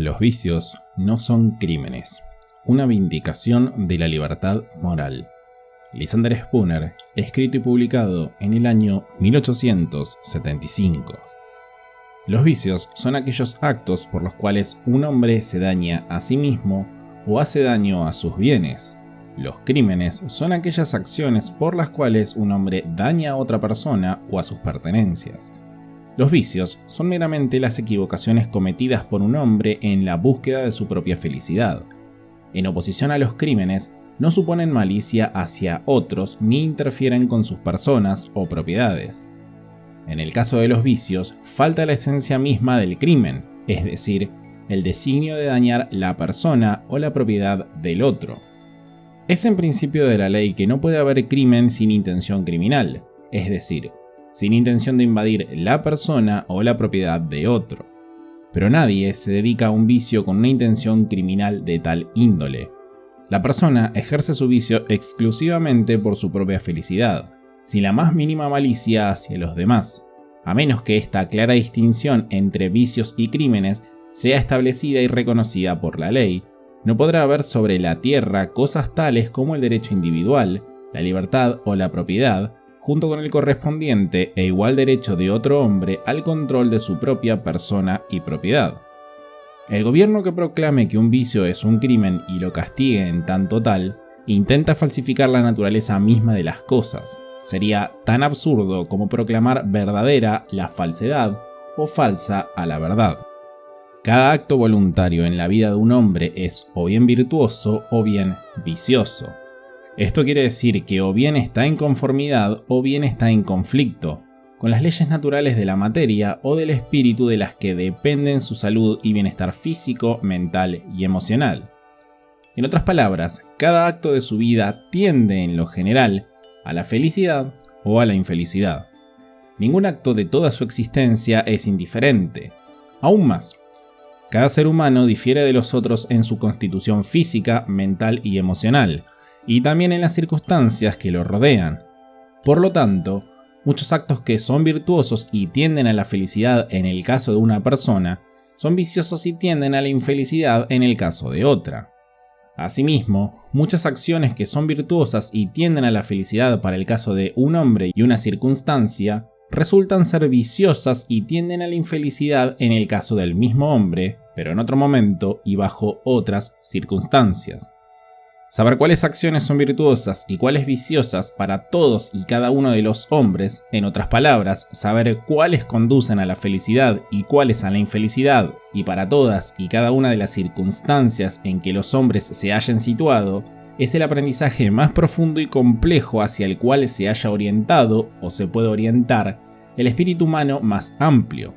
Los vicios no son crímenes. Una vindicación de la libertad moral. Lysander Spooner, escrito y publicado en el año 1875. Los vicios son aquellos actos por los cuales un hombre se daña a sí mismo o hace daño a sus bienes. Los crímenes son aquellas acciones por las cuales un hombre daña a otra persona o a sus pertenencias. Los vicios son meramente las equivocaciones cometidas por un hombre en la búsqueda de su propia felicidad. En oposición a los crímenes, no suponen malicia hacia otros ni interfieren con sus personas o propiedades. En el caso de los vicios, falta la esencia misma del crimen, es decir, el designio de dañar la persona o la propiedad del otro. Es en principio de la ley que no puede haber crimen sin intención criminal, es decir, sin intención de invadir la persona o la propiedad de otro. Pero nadie se dedica a un vicio con una intención criminal de tal índole. La persona ejerce su vicio exclusivamente por su propia felicidad, sin la más mínima malicia hacia los demás, a menos que esta clara distinción entre vicios y crímenes sea establecida y reconocida por la ley. No podrá haber sobre la tierra cosas tales como el derecho individual, la libertad o la propiedad, junto con el correspondiente e igual derecho de otro hombre al control de su propia persona y propiedad. El gobierno que proclame que un vicio es un crimen y lo castigue en tanto tal, intenta falsificar la naturaleza misma de las cosas. Sería tan absurdo como proclamar verdadera la falsedad o falsa a la verdad. Cada acto voluntario en la vida de un hombre es o bien virtuoso o bien vicioso. Esto quiere decir que o bien está en conformidad o bien está en conflicto con las leyes naturales de la materia o del espíritu de las que dependen su salud y bienestar físico, mental y emocional. En otras palabras, cada acto de su vida tiende en lo general a la felicidad o a la infelicidad. Ningún acto de toda su existencia es indiferente. Aún más, cada ser humano difiere de los otros en su constitución física, mental y emocional, y también en las circunstancias que lo rodean. Por lo tanto, muchos actos que son virtuosos y tienden a la felicidad en el caso de una persona, son viciosos y tienden a la infelicidad en el caso de otra. Asimismo, muchas acciones que son virtuosas y tienden a la felicidad para el caso de un hombre y una circunstancia, resultan ser viciosas y tienden a la infelicidad en el caso del mismo hombre, pero en otro momento y bajo otras circunstancias. Saber cuáles acciones son virtuosas y cuáles viciosas para todos y cada uno de los hombres, en otras palabras, saber cuáles conducen a la felicidad y cuáles a la infelicidad, y para todas y cada una de las circunstancias en que los hombres se hayan situado, es el aprendizaje más profundo y complejo hacia el cual se haya orientado, o se puede orientar, el espíritu humano más amplio.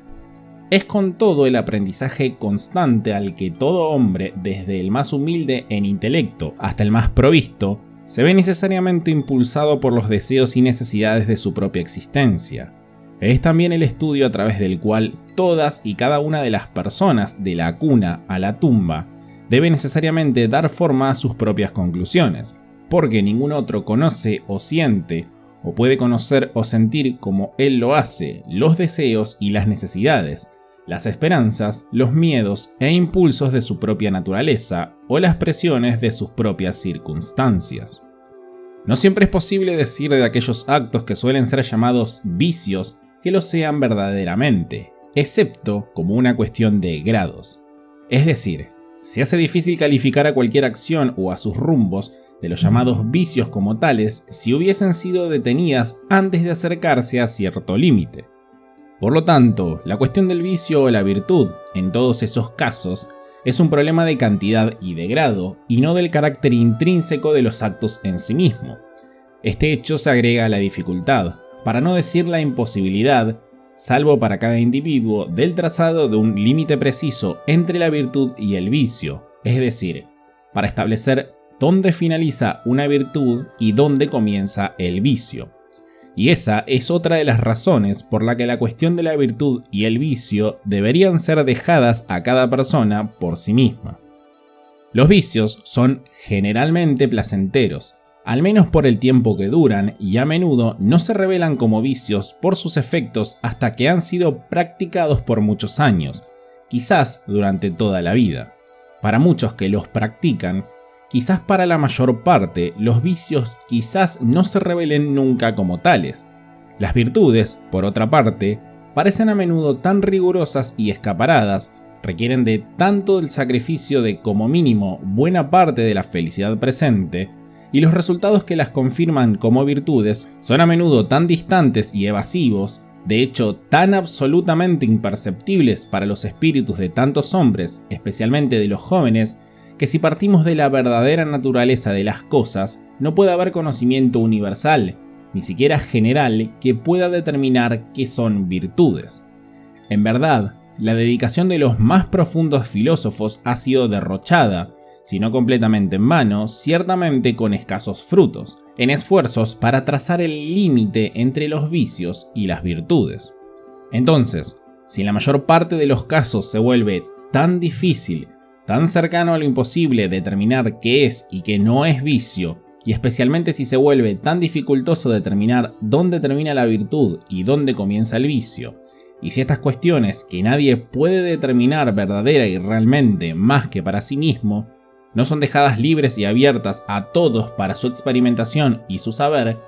Es con todo el aprendizaje constante al que todo hombre, desde el más humilde en intelecto hasta el más provisto, se ve necesariamente impulsado por los deseos y necesidades de su propia existencia. Es también el estudio a través del cual todas y cada una de las personas, de la cuna a la tumba, debe necesariamente dar forma a sus propias conclusiones, porque ningún otro conoce o siente, o puede conocer o sentir como él lo hace, los deseos y las necesidades, las esperanzas, los miedos e impulsos de su propia naturaleza o las presiones de sus propias circunstancias. No siempre es posible decir de aquellos actos que suelen ser llamados vicios que lo sean verdaderamente, excepto como una cuestión de grados. Es decir, se hace difícil calificar a cualquier acción o a sus rumbos de los llamados vicios como tales si hubiesen sido detenidas antes de acercarse a cierto límite. Por lo tanto, la cuestión del vicio o la virtud, en todos esos casos, es un problema de cantidad y de grado, y no del carácter intrínseco de los actos en sí mismo. Este hecho se agrega a la dificultad, para no decir la imposibilidad, salvo para cada individuo, del trazado de un límite preciso entre la virtud y el vicio, es decir, para establecer dónde finaliza una virtud y dónde comienza el vicio. Y esa es otra de las razones por la que la cuestión de la virtud y el vicio deberían ser dejadas a cada persona por sí misma. Los vicios son generalmente placenteros, al menos por el tiempo que duran, y a menudo no se revelan como vicios por sus efectos hasta que han sido practicados por muchos años, quizás durante toda la vida. Para muchos que los practican, quizás para la mayor parte, los vicios quizás no se revelen nunca como tales. Las virtudes, por otra parte, parecen a menudo tan rigurosas y escaparadas, requieren de tanto del sacrificio de como mínimo buena parte de la felicidad presente, y los resultados que las confirman como virtudes son a menudo tan distantes y evasivos, de hecho tan absolutamente imperceptibles para los espíritus de tantos hombres, especialmente de los jóvenes, que si partimos de la verdadera naturaleza de las cosas, no puede haber conocimiento universal, ni siquiera general, que pueda determinar qué son virtudes. En verdad, la dedicación de los más profundos filósofos ha sido derrochada, si no completamente en vano, ciertamente con escasos frutos, en esfuerzos para trazar el límite entre los vicios y las virtudes. Entonces, si en la mayor parte de los casos se vuelve tan difícil, tan cercano a lo imposible determinar qué es y qué no es vicio, y especialmente si se vuelve tan dificultoso determinar dónde termina la virtud y dónde comienza el vicio, y si estas cuestiones que nadie puede determinar verdadera y realmente más que para sí mismo, no son dejadas libres y abiertas a todos para su experimentación y su saber,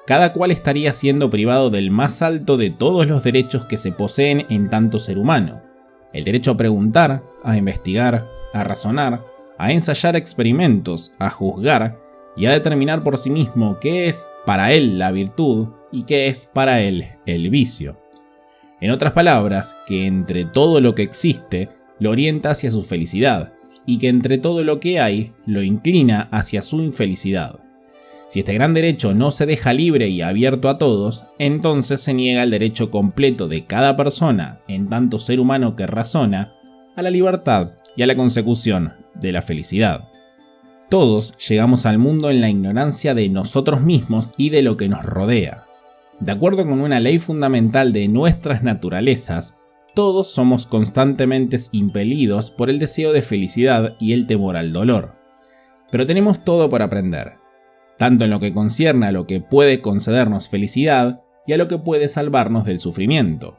cada cual estaría siendo privado del más alto de todos los derechos que se poseen en tanto ser humano: el derecho a preguntar, a investigar, a razonar, a ensayar experimentos, a juzgar y a determinar por sí mismo qué es para él la virtud y qué es para él el vicio. En otras palabras, que entre todo lo que existe lo orienta hacia su felicidad, y que entre todo lo que hay lo inclina hacia su infelicidad. Si este gran derecho no se deja libre y abierto a todos, entonces se niega el derecho completo de cada persona, en tanto ser humano que razona, a la libertad y a la consecución de la felicidad. Todos llegamos al mundo en la ignorancia de nosotros mismos y de lo que nos rodea. De acuerdo con una ley fundamental de nuestras naturalezas, todos somos constantemente impelidos por el deseo de felicidad y el temor al dolor. Pero tenemos todo por aprender, tanto en lo que concierne a lo que puede concedernos felicidad y a lo que puede salvarnos del sufrimiento.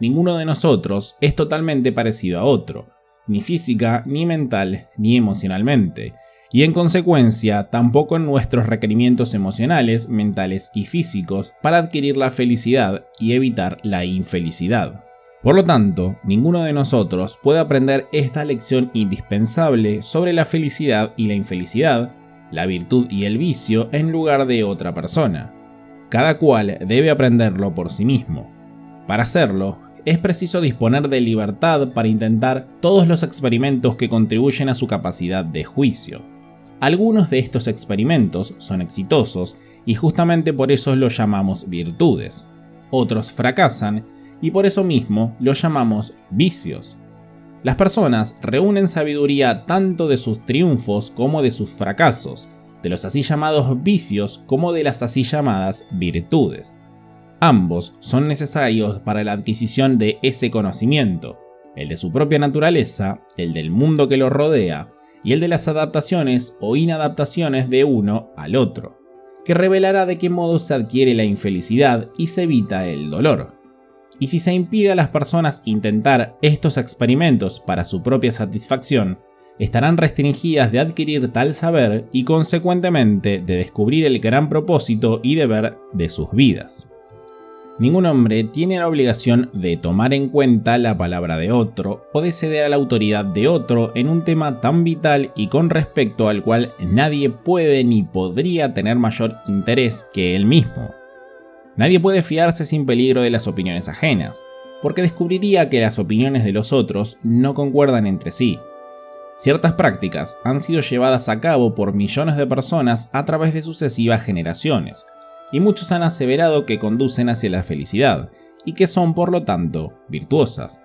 Ninguno de nosotros es totalmente parecido a otro, ni física, ni mental, ni emocionalmente, y en consecuencia tampoco en nuestros requerimientos emocionales, mentales y físicos para adquirir la felicidad y evitar la infelicidad. Por lo tanto, ninguno de nosotros puede aprender esta lección indispensable sobre la felicidad y la infelicidad, la virtud y el vicio en lugar de otra persona. Cada cual debe aprenderlo por sí mismo. Para hacerlo, es preciso disponer de libertad para intentar todos los experimentos que contribuyen a su capacidad de juicio. Algunos de estos experimentos son exitosos y justamente por eso los llamamos virtudes. Otros fracasan y por eso mismo los llamamos vicios. Las personas reúnen sabiduría tanto de sus triunfos como de sus fracasos, de los así llamados vicios como de las así llamadas virtudes. Ambos son necesarios para la adquisición de ese conocimiento, el de su propia naturaleza, el del mundo que lo rodea y el de las adaptaciones o inadaptaciones de uno al otro, que revelará de qué modo se adquiere la infelicidad y se evita el dolor. Y si se impide a las personas intentar estos experimentos para su propia satisfacción, estarán restringidas de adquirir tal saber y consecuentemente de descubrir el gran propósito y deber de sus vidas. Ningún hombre tiene la obligación de tomar en cuenta la palabra de otro o de ceder a la autoridad de otro en un tema tan vital y con respecto al cual nadie puede ni podría tener mayor interés que él mismo. Nadie puede fiarse sin peligro de las opiniones ajenas, porque descubriría que las opiniones de los otros no concuerdan entre sí. Ciertas prácticas han sido llevadas a cabo por millones de personas a través de sucesivas generaciones, y muchos han aseverado que conducen hacia la felicidad, y que son por lo tanto virtuosas.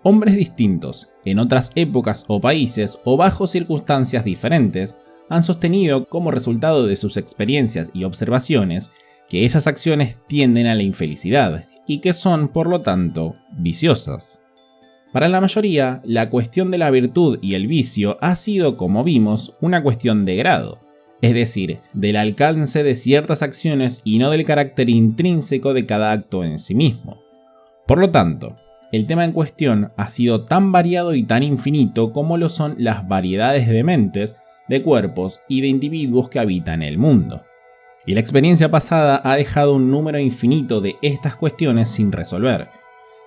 Hombres distintos, en otras épocas o países o bajo circunstancias diferentes, han sostenido como resultado de sus experiencias y observaciones que esas acciones tienden a la infelicidad y que son, por lo tanto, viciosas. Para la mayoría, la cuestión de la virtud y el vicio ha sido, como vimos, una cuestión de grado, es decir, del alcance de ciertas acciones y no del carácter intrínseco de cada acto en sí mismo. Por lo tanto, el tema en cuestión ha sido tan variado y tan infinito como lo son las variedades de mentes, de cuerpos y de individuos que habitan el mundo. Y la experiencia pasada ha dejado un número infinito de estas cuestiones sin resolver.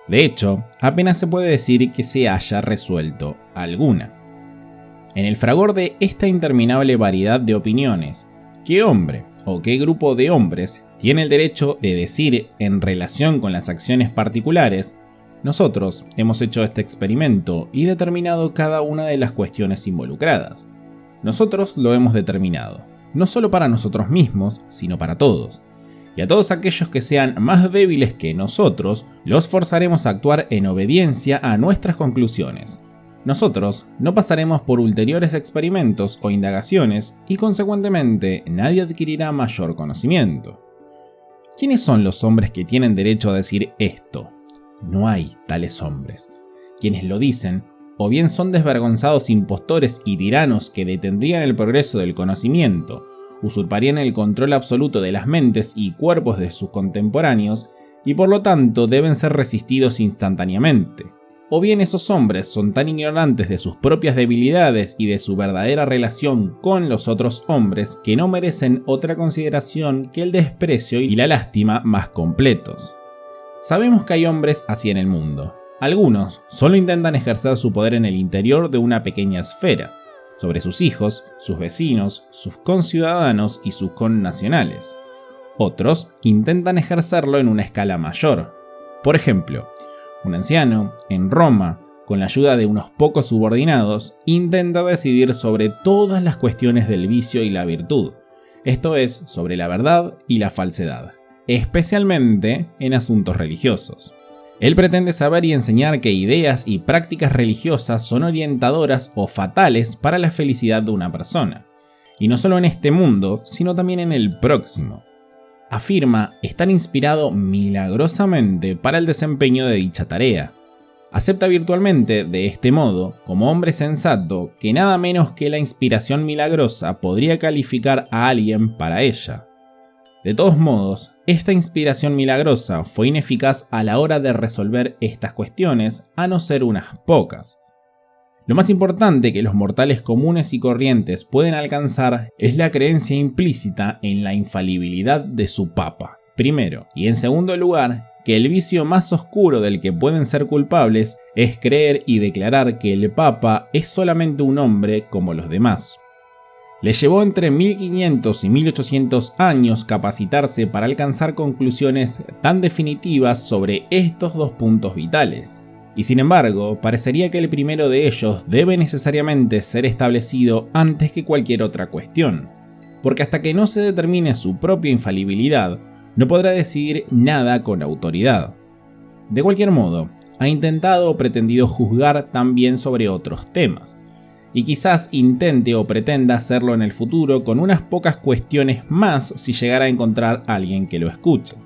De hecho, apenas se puede decir que se haya resuelto alguna. En el fragor de esta interminable variedad de opiniones, ¿qué hombre o qué grupo de hombres tiene el derecho de decir en relación con las acciones particulares? Nosotros hemos hecho este experimento y determinado cada una de las cuestiones involucradas. Nosotros lo hemos determinado, no solo para nosotros mismos, sino para todos. Y a todos aquellos que sean más débiles que nosotros, los forzaremos a actuar en obediencia a nuestras conclusiones. Nosotros no pasaremos por ulteriores experimentos o indagaciones y consecuentemente nadie adquirirá mayor conocimiento. ¿Quiénes son los hombres que tienen derecho a decir esto? No hay tales hombres. Quienes lo dicen, o bien son desvergonzados impostores y tiranos que detendrían el progreso del conocimiento, usurparían el control absoluto de las mentes y cuerpos de sus contemporáneos, y por lo tanto deben ser resistidos instantáneamente. O bien esos hombres son tan ignorantes de sus propias debilidades y de su verdadera relación con los otros hombres que no merecen otra consideración que el desprecio y la lástima más completos. Sabemos que hay hombres así en el mundo. Algunos solo intentan ejercer su poder en el interior de una pequeña esfera, sobre sus hijos, sus vecinos, sus conciudadanos y sus connacionales. Otros intentan ejercerlo en una escala mayor. Por ejemplo, un anciano, en Roma, con la ayuda de unos pocos subordinados, intenta decidir sobre todas las cuestiones del vicio y la virtud, esto es, sobre la verdad y la falsedad, especialmente en asuntos religiosos. Él pretende saber y enseñar que ideas y prácticas religiosas son orientadoras o fatales para la felicidad de una persona, y no solo en este mundo, sino también en el próximo. Afirma estar inspirado milagrosamente para el desempeño de dicha tarea. Acepta virtualmente, de este modo, como hombre sensato, que nada menos que la inspiración milagrosa podría calificar a alguien para ella. De todos modos, esta inspiración milagrosa fue ineficaz a la hora de resolver estas cuestiones, a no ser unas pocas. Lo más importante que los mortales comunes y corrientes pueden alcanzar es la creencia implícita en la infalibilidad de su papa, primero, y en segundo lugar, que el vicio más oscuro del que pueden ser culpables es creer y declarar que el papa es solamente un hombre como los demás. Les llevó entre 1500 y 1800 años capacitarse para alcanzar conclusiones tan definitivas sobre estos dos puntos vitales. Y sin embargo, parecería que el primero de ellos debe necesariamente ser establecido antes que cualquier otra cuestión, porque hasta que no se determine su propia infalibilidad, no podrá decidir nada con autoridad. De cualquier modo, ha intentado o pretendido juzgar también sobre otros temas, y quizás intente o pretenda hacerlo en el futuro con unas pocas cuestiones más si llegara a encontrar a alguien que lo escuche.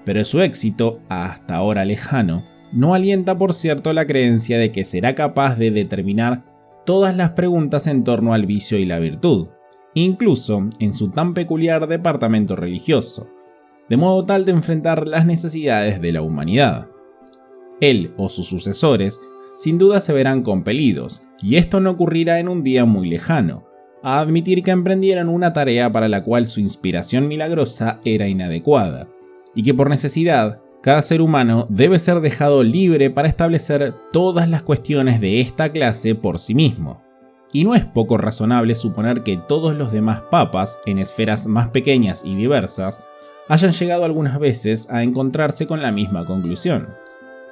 Pero su éxito, hasta ahora lejano, no alienta por cierto la creencia de que será capaz de determinar todas las preguntas en torno al vicio y la virtud, incluso en su tan peculiar departamento religioso, de modo tal de enfrentar las necesidades de la humanidad. Él o sus sucesores sin duda se verán compelidos, y esto no ocurrirá en un día muy lejano, a admitir que emprendieran una tarea para la cual su inspiración milagrosa era inadecuada, y que por necesidad, cada ser humano debe ser dejado libre para establecer todas las cuestiones de esta clase por sí mismo. Y no es poco razonable suponer que todos los demás papas, en esferas más pequeñas y diversas, hayan llegado algunas veces a encontrarse con la misma conclusión.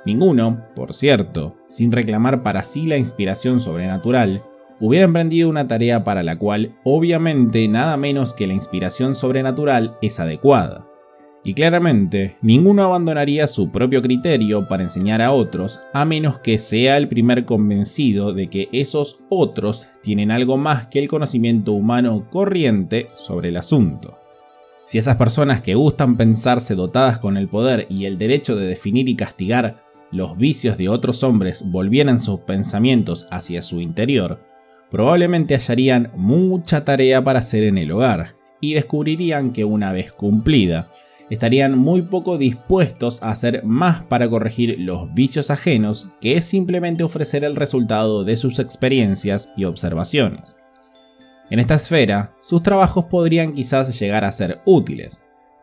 Ninguno, por cierto, sin reclamar para sí la inspiración sobrenatural, hubiera emprendido una tarea para la cual obviamente nada menos que la inspiración sobrenatural es adecuada. Y claramente, ninguno abandonaría su propio criterio para enseñar a otros, a menos que sea el primer convencido de que esos otros tienen algo más que el conocimiento humano corriente sobre el asunto. Si esas personas que gustan pensarse dotadas con el poder y el derecho de definir y castigar los vicios de otros hombres volvieran sus pensamientos hacia su interior, probablemente hallarían mucha tarea para hacer en el hogar, y descubrirían que una vez cumplida, estarían muy poco dispuestos a hacer más para corregir los vicios ajenos que es simplemente ofrecer el resultado de sus experiencias y observaciones. En esta esfera, sus trabajos podrían quizás llegar a ser útiles,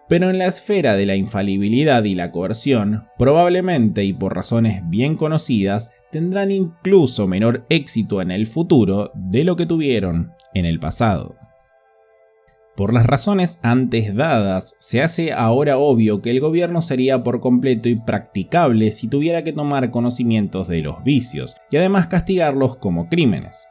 pero en la esfera de la infalibilidad y la coerción, probablemente y por razones bien conocidas, tendrán incluso menor éxito en el futuro de lo que tuvieron en el pasado. Por las razones antes dadas, se hace ahora obvio que el gobierno sería por completo impracticable si tuviera que tomar conocimientos de los vicios y además castigarlos como crímenes.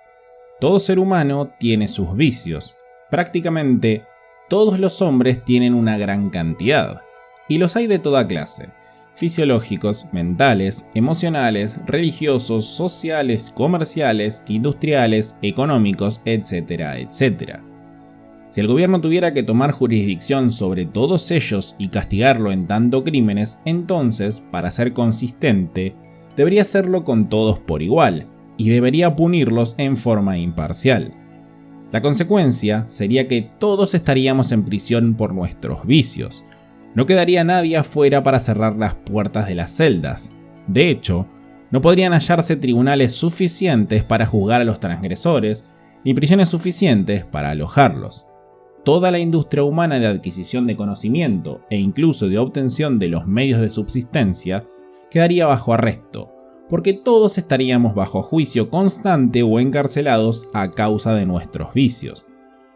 Todo ser humano tiene sus vicios. Prácticamente todos los hombres tienen una gran cantidad, y los hay de toda clase: fisiológicos, mentales, emocionales, religiosos, sociales, comerciales, industriales, económicos, etcétera, etcétera. Si el gobierno tuviera que tomar jurisdicción sobre todos ellos y castigarlo en tanto crímenes, entonces, para ser consistente, debería hacerlo con todos por igual, y debería punirlos en forma imparcial. La consecuencia sería que todos estaríamos en prisión por nuestros vicios. No quedaría nadie afuera para cerrar las puertas de las celdas. De hecho, no podrían hallarse tribunales suficientes para juzgar a los transgresores, ni prisiones suficientes para alojarlos. Toda la industria humana de adquisición de conocimiento e incluso de obtención de los medios de subsistencia quedaría bajo arresto, porque todos estaríamos bajo juicio constante o encarcelados a causa de nuestros vicios.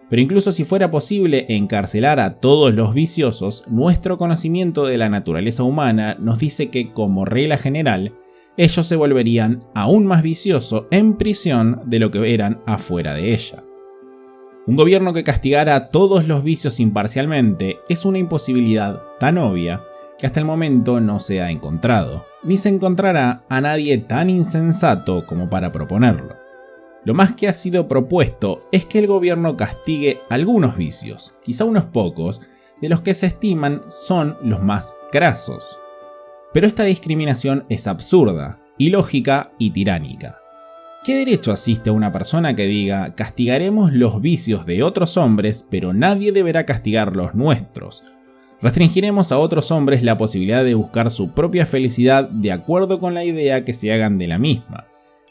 Pero incluso si fuera posible encarcelar a todos los viciosos, nuestro conocimiento de la naturaleza humana nos dice que, como regla general, ellos se volverían aún más viciosos en prisión de lo que eran afuera de ella. Un gobierno que castigara a todos los vicios imparcialmente es una imposibilidad tan obvia que hasta el momento no se ha encontrado, ni se encontrará a nadie tan insensato como para proponerlo. Lo más que ha sido propuesto es que el gobierno castigue algunos vicios, quizá unos pocos, de los que se estiman son los más grasos. Pero esta discriminación es absurda, ilógica y tiránica. ¿Qué derecho asiste a una persona que diga castigaremos los vicios de otros hombres, pero nadie deberá castigar los nuestros? Restringiremos a otros hombres la posibilidad de buscar su propia felicidad de acuerdo con la idea que se hagan de la misma,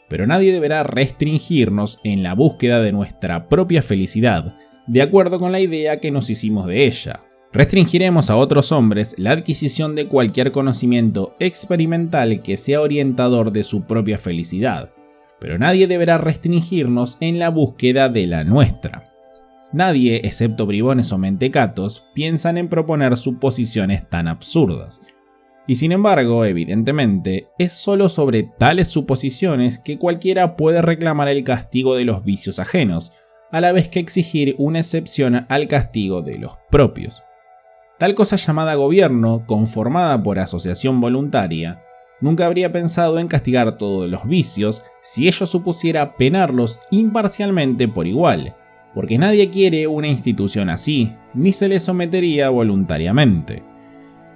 pero nadie deberá restringirnos en la búsqueda de nuestra propia felicidad de acuerdo con la idea que nos hicimos de ella. Restringiremos a otros hombres la adquisición de cualquier conocimiento experimental que sea orientador de su propia felicidad, pero nadie deberá restringirnos en la búsqueda de la nuestra. Nadie, excepto bribones o mentecatos, piensan en proponer suposiciones tan absurdas. Y sin embargo, evidentemente, es solo sobre tales suposiciones que cualquiera puede reclamar el castigo de los vicios ajenos, a la vez que exigir una excepción al castigo de los propios. Tal cosa llamada gobierno, conformada por asociación voluntaria, nunca habría pensado en castigar todos los vicios si ello supusiera penarlos imparcialmente por igual, porque nadie quiere una institución así, ni se le sometería voluntariamente.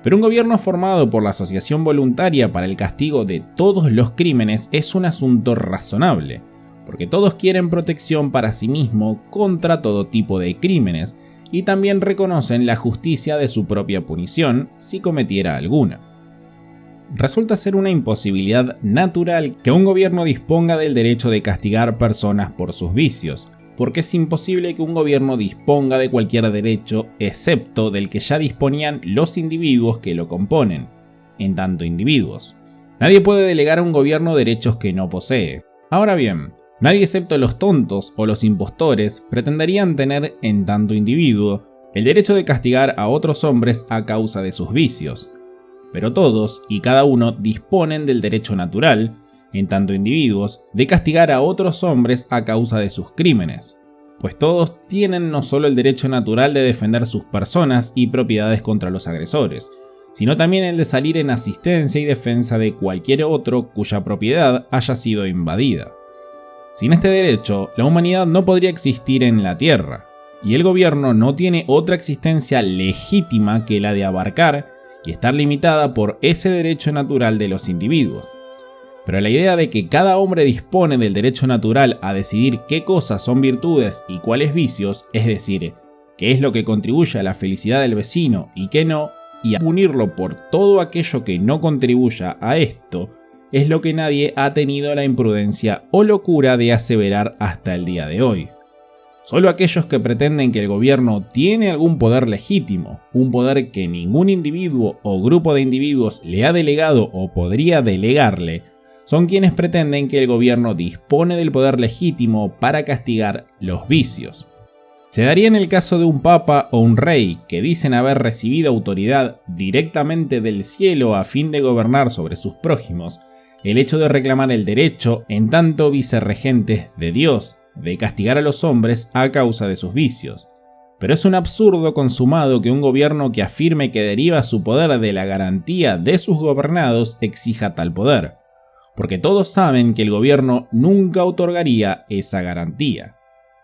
Pero un gobierno formado por la asociación voluntaria para el castigo de todos los crímenes es un asunto razonable, porque todos quieren protección para sí mismo contra todo tipo de crímenes, y también reconocen la justicia de su propia punición si cometiera alguna. Resulta ser una imposibilidad natural que un gobierno disponga del derecho de castigar personas por sus vicios, porque es imposible que un gobierno disponga de cualquier derecho excepto del que ya disponían los individuos que lo componen, en tanto individuos. Nadie puede delegar a un gobierno derechos que no posee. Ahora bien, nadie excepto los tontos o los impostores pretenderían tener, en tanto individuo, el derecho de castigar a otros hombres a causa de sus vicios. Pero todos y cada uno disponen del derecho natural, en tanto individuos, de castigar a otros hombres a causa de sus crímenes, pues todos tienen no solo el derecho natural de defender sus personas y propiedades contra los agresores, sino también el de salir en asistencia y defensa de cualquier otro cuya propiedad haya sido invadida. Sin este derecho, la humanidad no podría existir en la Tierra, y el gobierno no tiene otra existencia legítima que la de abarcar y estar limitada por ese derecho natural de los individuos. Pero la idea de que cada hombre dispone del derecho natural a decidir qué cosas son virtudes y cuáles vicios, es decir, qué es lo que contribuye a la felicidad del vecino y qué no, y a punirlo por todo aquello que no contribuya a esto, es lo que nadie ha tenido la imprudencia o locura de aseverar hasta el día de hoy. Solo aquellos que pretenden que el gobierno tiene algún poder legítimo, un poder que ningún individuo o grupo de individuos le ha delegado o podría delegarle, son quienes pretenden que el gobierno dispone del poder legítimo para castigar los vicios. Se daría en el caso de un papa o un rey que dicen haber recibido autoridad directamente del cielo a fin de gobernar sobre sus prójimos, el hecho de reclamar el derecho, en tanto vicerregentes de Dios, de castigar a los hombres a causa de sus vicios. Pero es un absurdo consumado que un gobierno que afirme que deriva su poder de la garantía de sus gobernados exija tal poder, porque todos saben que el gobierno nunca otorgaría esa garantía.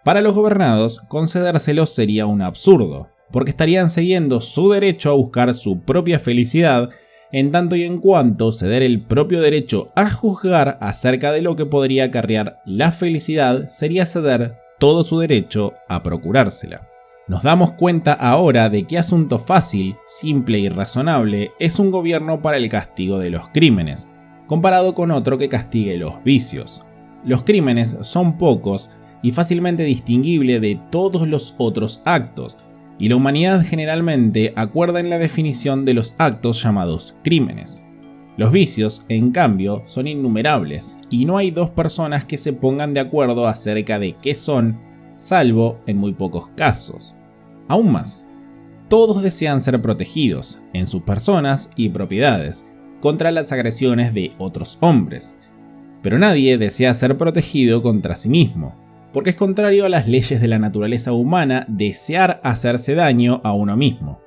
Para los gobernados, concedérselos sería un absurdo, porque estarían cediendo su derecho a buscar su propia felicidad, en tanto y en cuanto ceder el propio derecho a juzgar acerca de lo que podría acarrear la felicidad sería ceder todo su derecho a procurársela. Nos damos cuenta ahora de qué asunto fácil, simple y razonable es un gobierno para el castigo de los crímenes, comparado con otro que castigue los vicios. Los crímenes son pocos y fácilmente distinguibles de todos los otros actos, y la humanidad generalmente acuerda en la definición de los actos llamados crímenes. Los vicios, en cambio, son innumerables, y no hay dos personas que se pongan de acuerdo acerca de qué son, salvo en muy pocos casos. Aún más, todos desean ser protegidos, en sus personas y propiedades, contra las agresiones de otros hombres, pero nadie desea ser protegido contra sí mismo, porque es contrario a las leyes de la naturaleza humana desear hacerse daño a uno mismo.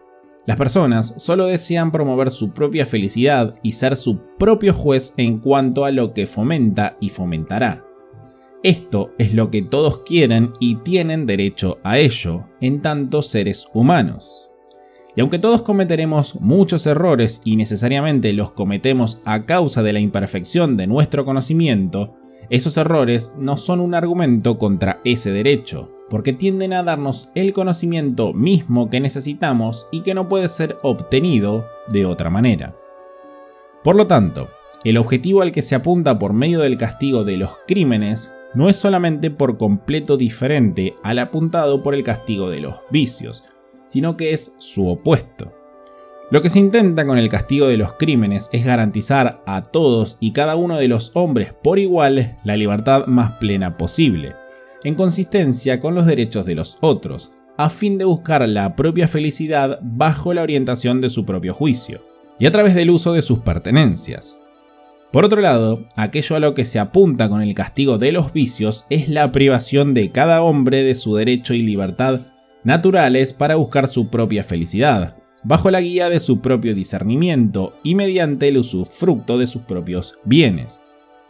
Las personas solo desean promover su propia felicidad y ser su propio juez en cuanto a lo que fomenta y fomentará. Esto es lo que todos quieren y tienen derecho a ello, en tanto seres humanos. Y aunque todos cometeremos muchos errores y necesariamente los cometemos a causa de la imperfección de nuestro conocimiento, esos errores no son un argumento contra ese derecho, porque tienden a darnos el conocimiento mismo que necesitamos y que no puede ser obtenido de otra manera. Por lo tanto, el objetivo al que se apunta por medio del castigo de los crímenes no es solamente por completo diferente al apuntado por el castigo de los vicios, sino que es su opuesto. Lo que se intenta con el castigo de los crímenes es garantizar a todos y cada uno de los hombres por igual la libertad más plena posible, en consistencia con los derechos de los otros, a fin de buscar la propia felicidad bajo la orientación de su propio juicio, y a través del uso de sus pertenencias. Por otro lado, aquello a lo que se apunta con el castigo de los vicios es la privación de cada hombre de su derecho y libertad naturales para buscar su propia felicidad, bajo la guía de su propio discernimiento y mediante el usufructo de sus propios bienes.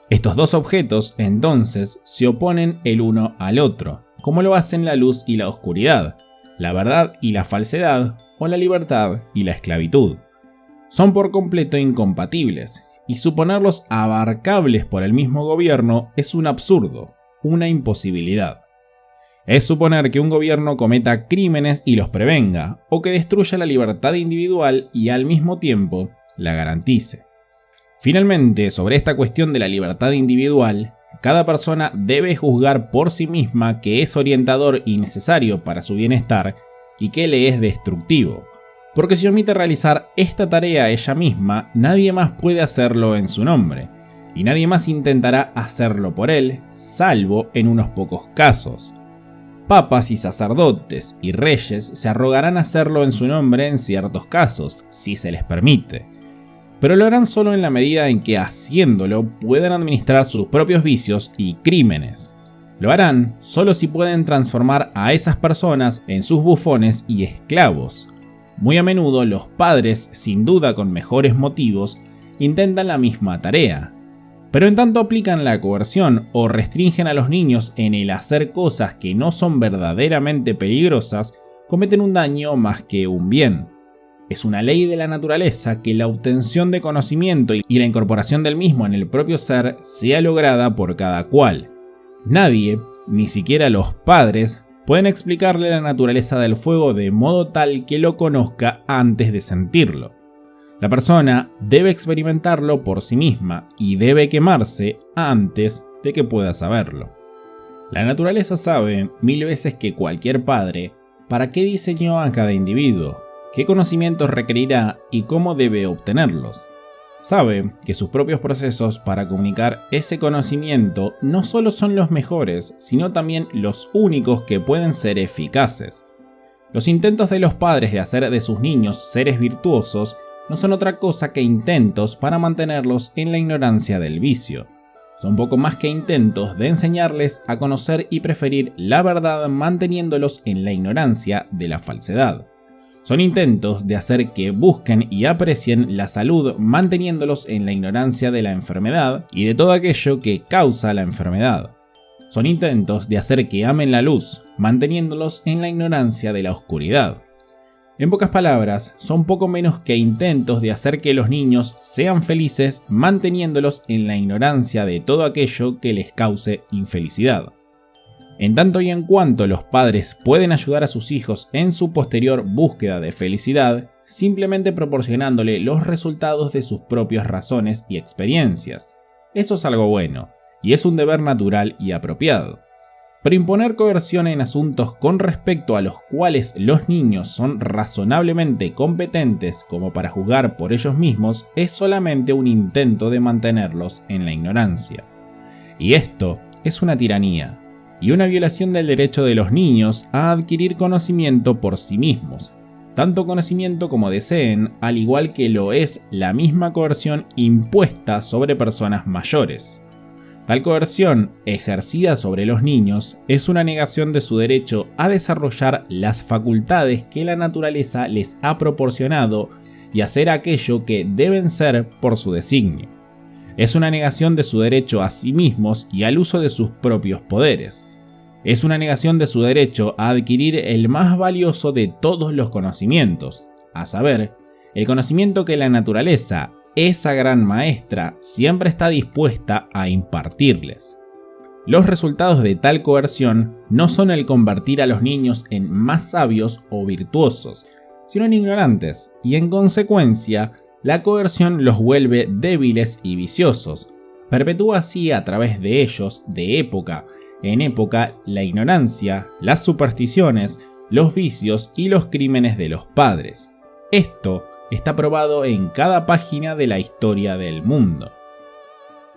Estos dos objetos, entonces, se oponen el uno al otro, como lo hacen la luz y la oscuridad, la verdad y la falsedad, o la libertad y la esclavitud. Son por completo incompatibles, y suponerlos abarcables por el mismo gobierno es un absurdo, una imposibilidad. Es suponer que un gobierno cometa crímenes y los prevenga, o que destruya la libertad individual y al mismo tiempo la garantice. Finalmente, sobre esta cuestión de la libertad individual, cada persona debe juzgar por sí misma qué es orientador y necesario para su bienestar y qué le es destructivo, porque si omite realizar esta tarea ella misma, nadie más puede hacerlo en su nombre, y nadie más intentará hacerlo por él, salvo en unos pocos casos. Papas y sacerdotes y reyes se arrogarán hacerlo en su nombre en ciertos casos, si se les permite, pero lo harán solo en la medida en que haciéndolo puedan administrar sus propios vicios y crímenes. Lo harán solo si pueden transformar a esas personas en sus bufones y esclavos. Muy a menudo los padres, sin duda con mejores motivos, intentan la misma tarea. Pero en tanto aplican la coerción o restringen a los niños en el hacer cosas que no son verdaderamente peligrosas, cometen un daño más que un bien. Es una ley de la naturaleza que la obtención de conocimiento y la incorporación del mismo en el propio ser sea lograda por cada cual. Nadie, ni siquiera los padres, pueden explicarle la naturaleza del fuego de modo tal que lo conozca antes de sentirlo. La persona debe experimentarlo por sí misma y debe quemarse antes de que pueda saberlo. La naturaleza sabe 1000 veces que cualquier padre para qué diseñó a cada individuo, qué conocimientos requerirá y cómo debe obtenerlos. Sabe que sus propios procesos para comunicar ese conocimiento no solo son los mejores, sino también los únicos que pueden ser eficaces. Los intentos de los padres de hacer de sus niños seres virtuosos no son otra cosa que intentos para mantenerlos en la ignorancia del vicio. Son poco más que intentos de enseñarles a conocer y preferir la verdad manteniéndolos en la ignorancia de la falsedad. Son intentos de hacer que busquen y aprecien la salud manteniéndolos en la ignorancia de la enfermedad y de todo aquello que causa la enfermedad. Son intentos de hacer que amen la luz, manteniéndolos en la ignorancia de la oscuridad. En pocas palabras, son poco menos que intentos de hacer que los niños sean felices manteniéndolos en la ignorancia de todo aquello que les cause infelicidad. En tanto y en cuanto los padres pueden ayudar a sus hijos en su posterior búsqueda de felicidad, simplemente proporcionándole los resultados de sus propias razones y experiencias. Eso es algo bueno, y es un deber natural y apropiado. Pero imponer coerción en asuntos con respecto a los cuales los niños son razonablemente competentes como para juzgar por ellos mismos es solamente un intento de mantenerlos en la ignorancia. Y esto es una tiranía y una violación del derecho de los niños a adquirir conocimiento por sí mismos, tanto conocimiento como deseen, al igual que lo es la misma coerción impuesta sobre personas mayores. Tal coerción, ejercida sobre los niños, es una negación de su derecho a desarrollar las facultades que la naturaleza les ha proporcionado y hacer aquello que deben ser por su designio. Es una negación de su derecho a sí mismos y al uso de sus propios poderes. Es una negación de su derecho a adquirir el más valioso de todos los conocimientos, a saber, el conocimiento que la naturaleza, esa gran maestra, siempre está dispuesta a impartirles. Los resultados de tal coerción no son el convertir a los niños en más sabios o virtuosos, sino en ignorantes, y en consecuencia, la coerción los vuelve débiles y viciosos. Perpetúa así a través de ellos, de época en época, la ignorancia, las supersticiones, los vicios y los crímenes de los padres. Esto está probado en cada página de la historia del mundo.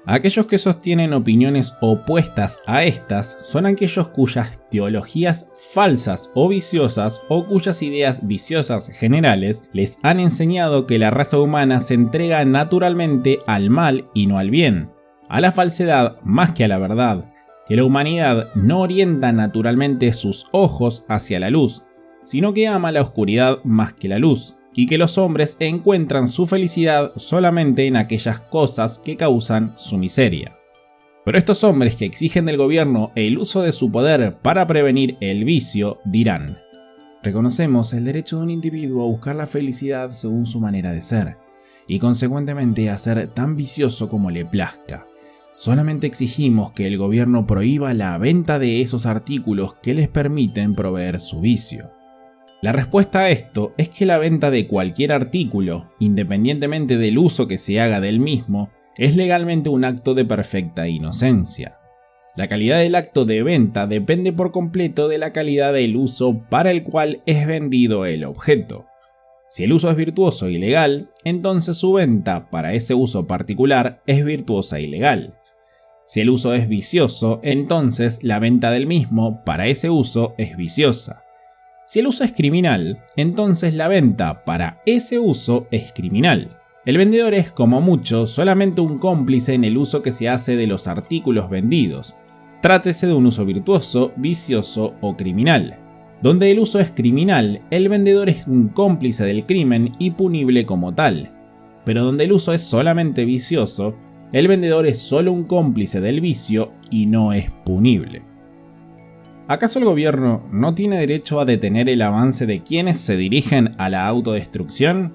Aquellos que sostienen opiniones opuestas a estas son aquellos cuyas teologías falsas o viciosas o cuyas ideas viciosas generales les han enseñado que la raza humana se entrega naturalmente al mal y no al bien, a la falsedad más que a la verdad, que la humanidad no orienta naturalmente sus ojos hacia la luz, sino que ama la oscuridad más que la luz, y que los hombres encuentran su felicidad solamente en aquellas cosas que causan su miseria. Pero estos hombres que exigen del gobierno el uso de su poder para prevenir el vicio dirán: reconocemos el derecho de un individuo a buscar la felicidad según su manera de ser, y consecuentemente a ser tan vicioso como le plazca. Solamente exigimos que el gobierno prohíba la venta de esos artículos que les permiten proveer su vicio. La respuesta a esto es que la venta de cualquier artículo, independientemente del uso que se haga del mismo, es legalmente un acto de perfecta inocencia. La calidad del acto de venta depende por completo de la calidad del uso para el cual es vendido el objeto. Si el uso es virtuoso y legal, entonces su venta para ese uso particular es virtuosa y legal. Si el uso es vicioso, entonces la venta del mismo para ese uso es viciosa. Si el uso es criminal, entonces la venta para ese uso es criminal. El vendedor es, como mucho, solamente un cómplice en el uso que se hace de los artículos vendidos. Trátese de un uso virtuoso, vicioso o criminal. Donde el uso es criminal, el vendedor es un cómplice del crimen y punible como tal. Pero donde el uso es solamente vicioso, el vendedor es solo un cómplice del vicio y no es punible. ¿Acaso el gobierno no tiene derecho a detener el avance de quienes se dirigen a la autodestrucción?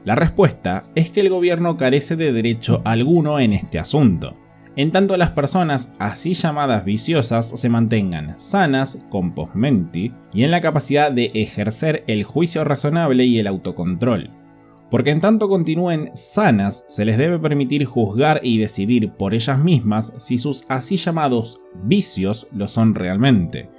La respuesta es que el gobierno carece de derecho alguno en este asunto. en tanto las personas así llamadas viciosas se mantengan sanas, compos menti, y en la capacidad de ejercer el juicio razonable y el autocontrol. Porque en tanto continúen sanas, se les debe permitir juzgar y decidir por ellas mismas si sus así llamados vicios lo son realmente,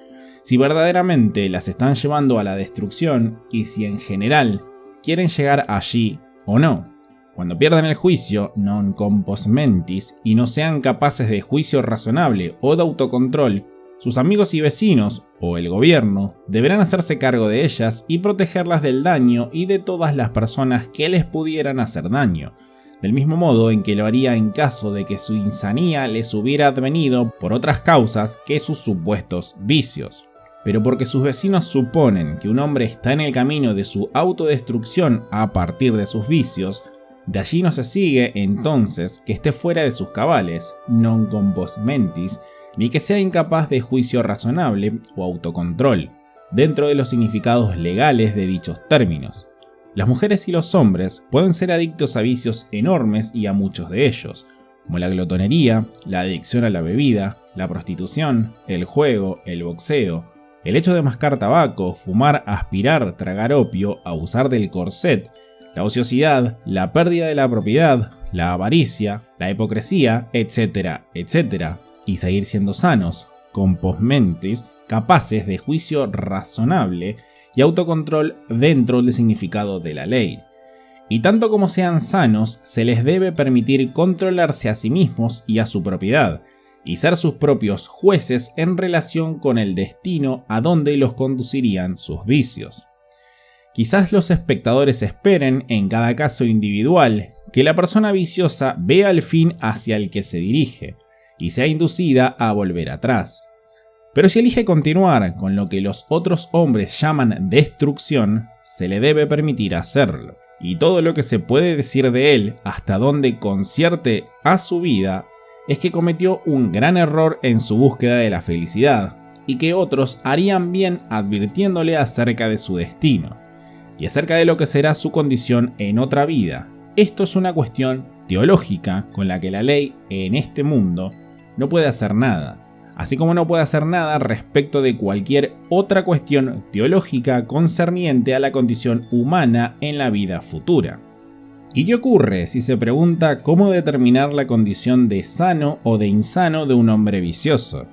si verdaderamente las están llevando a la destrucción y si en general quieren llegar allí o no. Cuando pierdan el juicio non compos mentis y no sean capaces de juicio razonable o de autocontrol, sus amigos y vecinos, o el gobierno, deberán hacerse cargo de ellas y protegerlas del daño y de todas las personas que les pudieran hacer daño, del mismo modo en que lo haría en caso de que su insanía les hubiera advenido por otras causas que sus supuestos vicios. Pero porque sus vecinos suponen que un hombre está en el camino de su autodestrucción a partir de sus vicios, de allí no se sigue entonces que esté fuera de sus cabales, non compos mentis, ni que sea incapaz de juicio razonable o autocontrol, dentro de los significados legales de dichos términos. Las mujeres y los hombres pueden ser adictos a vicios enormes y a muchos de ellos, como la glotonería, la adicción a la bebida, la prostitución, el juego, el boxeo, el hecho de mascar tabaco, fumar, aspirar, tragar opio, abusar del corset, la ociosidad, la pérdida de la propiedad, la avaricia, la hipocresía, etcétera, etcétera, y seguir siendo sanos, compos mentis, capaces de juicio razonable y autocontrol dentro del significado de la ley. Y tanto como sean sanos, se les debe permitir controlarse a sí mismos y a su propiedad, y ser sus propios jueces en relación con el destino a donde los conducirían sus vicios. Quizás los espectadores esperen, en cada caso individual, que la persona viciosa vea el fin hacia el que se dirige, y sea inducida a volver atrás. Pero si elige continuar con lo que los otros hombres llaman destrucción, se le debe permitir hacerlo, y todo lo que se puede decir de él hasta donde concierte a su vida es que cometió un gran error en su búsqueda de la felicidad, y que otros harían bien advirtiéndole acerca de su destino, y acerca de lo que será su condición en otra vida. Esto es una cuestión teológica con la que la ley en este mundo no puede hacer nada, así como no puede hacer nada respecto de cualquier otra cuestión teológica concerniente a la condición humana en la vida futura. ¿Y qué ocurre si se pregunta cómo determinar la condición de sano o de insano de un hombre vicioso?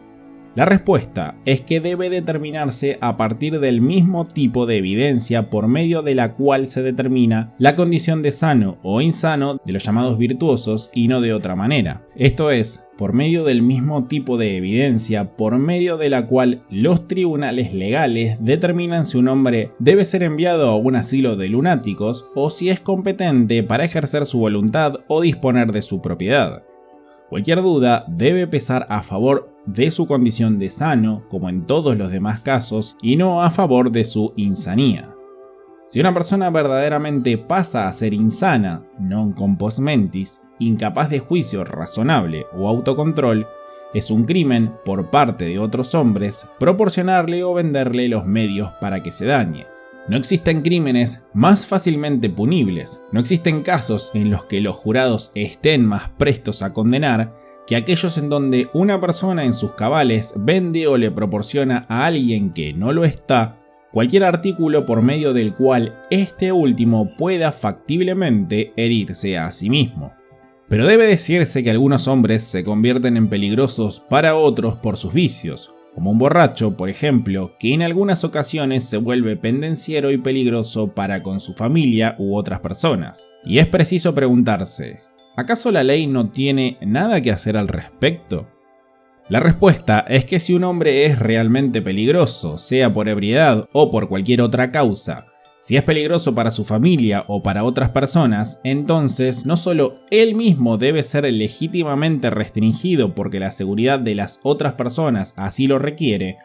La respuesta es que debe determinarse a partir del mismo tipo de evidencia por medio de la cual se determina la condición de sano o insano de los llamados virtuosos y no de otra manera. Esto es, por medio del mismo tipo de evidencia por medio de la cual los tribunales legales determinan si un hombre debe ser enviado a un asilo de lunáticos o si es competente para ejercer su voluntad o disponer de su propiedad. Cualquier duda debe pesar a favor de su condición de sano, como en todos los demás casos, y no a favor de su insanía. Si una persona verdaderamente pasa a ser insana, non compos mentis, incapaz de juicio razonable o autocontrol, es un crimen por parte de otros hombres proporcionarle o venderle los medios para que se dañe. No existen crímenes más fácilmente punibles, no existen casos en los que los jurados estén más prestos a condenar que aquellos en donde una persona en sus cabales vende o le proporciona a alguien que no lo está cualquier artículo por medio del cual este último pueda factiblemente herirse a sí mismo. Pero debe decirse que algunos hombres se convierten en peligrosos para otros por sus vicios, como un borracho, por ejemplo, que en algunas ocasiones se vuelve pendenciero y peligroso para con su familia u otras personas. Y es preciso preguntarse, ¿acaso la ley no tiene nada que hacer al respecto? La respuesta es que si un hombre es realmente peligroso, sea por ebriedad o por cualquier otra causa, si es peligroso para su familia o para otras personas, entonces no solo él mismo debe ser legítimamente restringido porque la seguridad de las otras personas así lo requiere,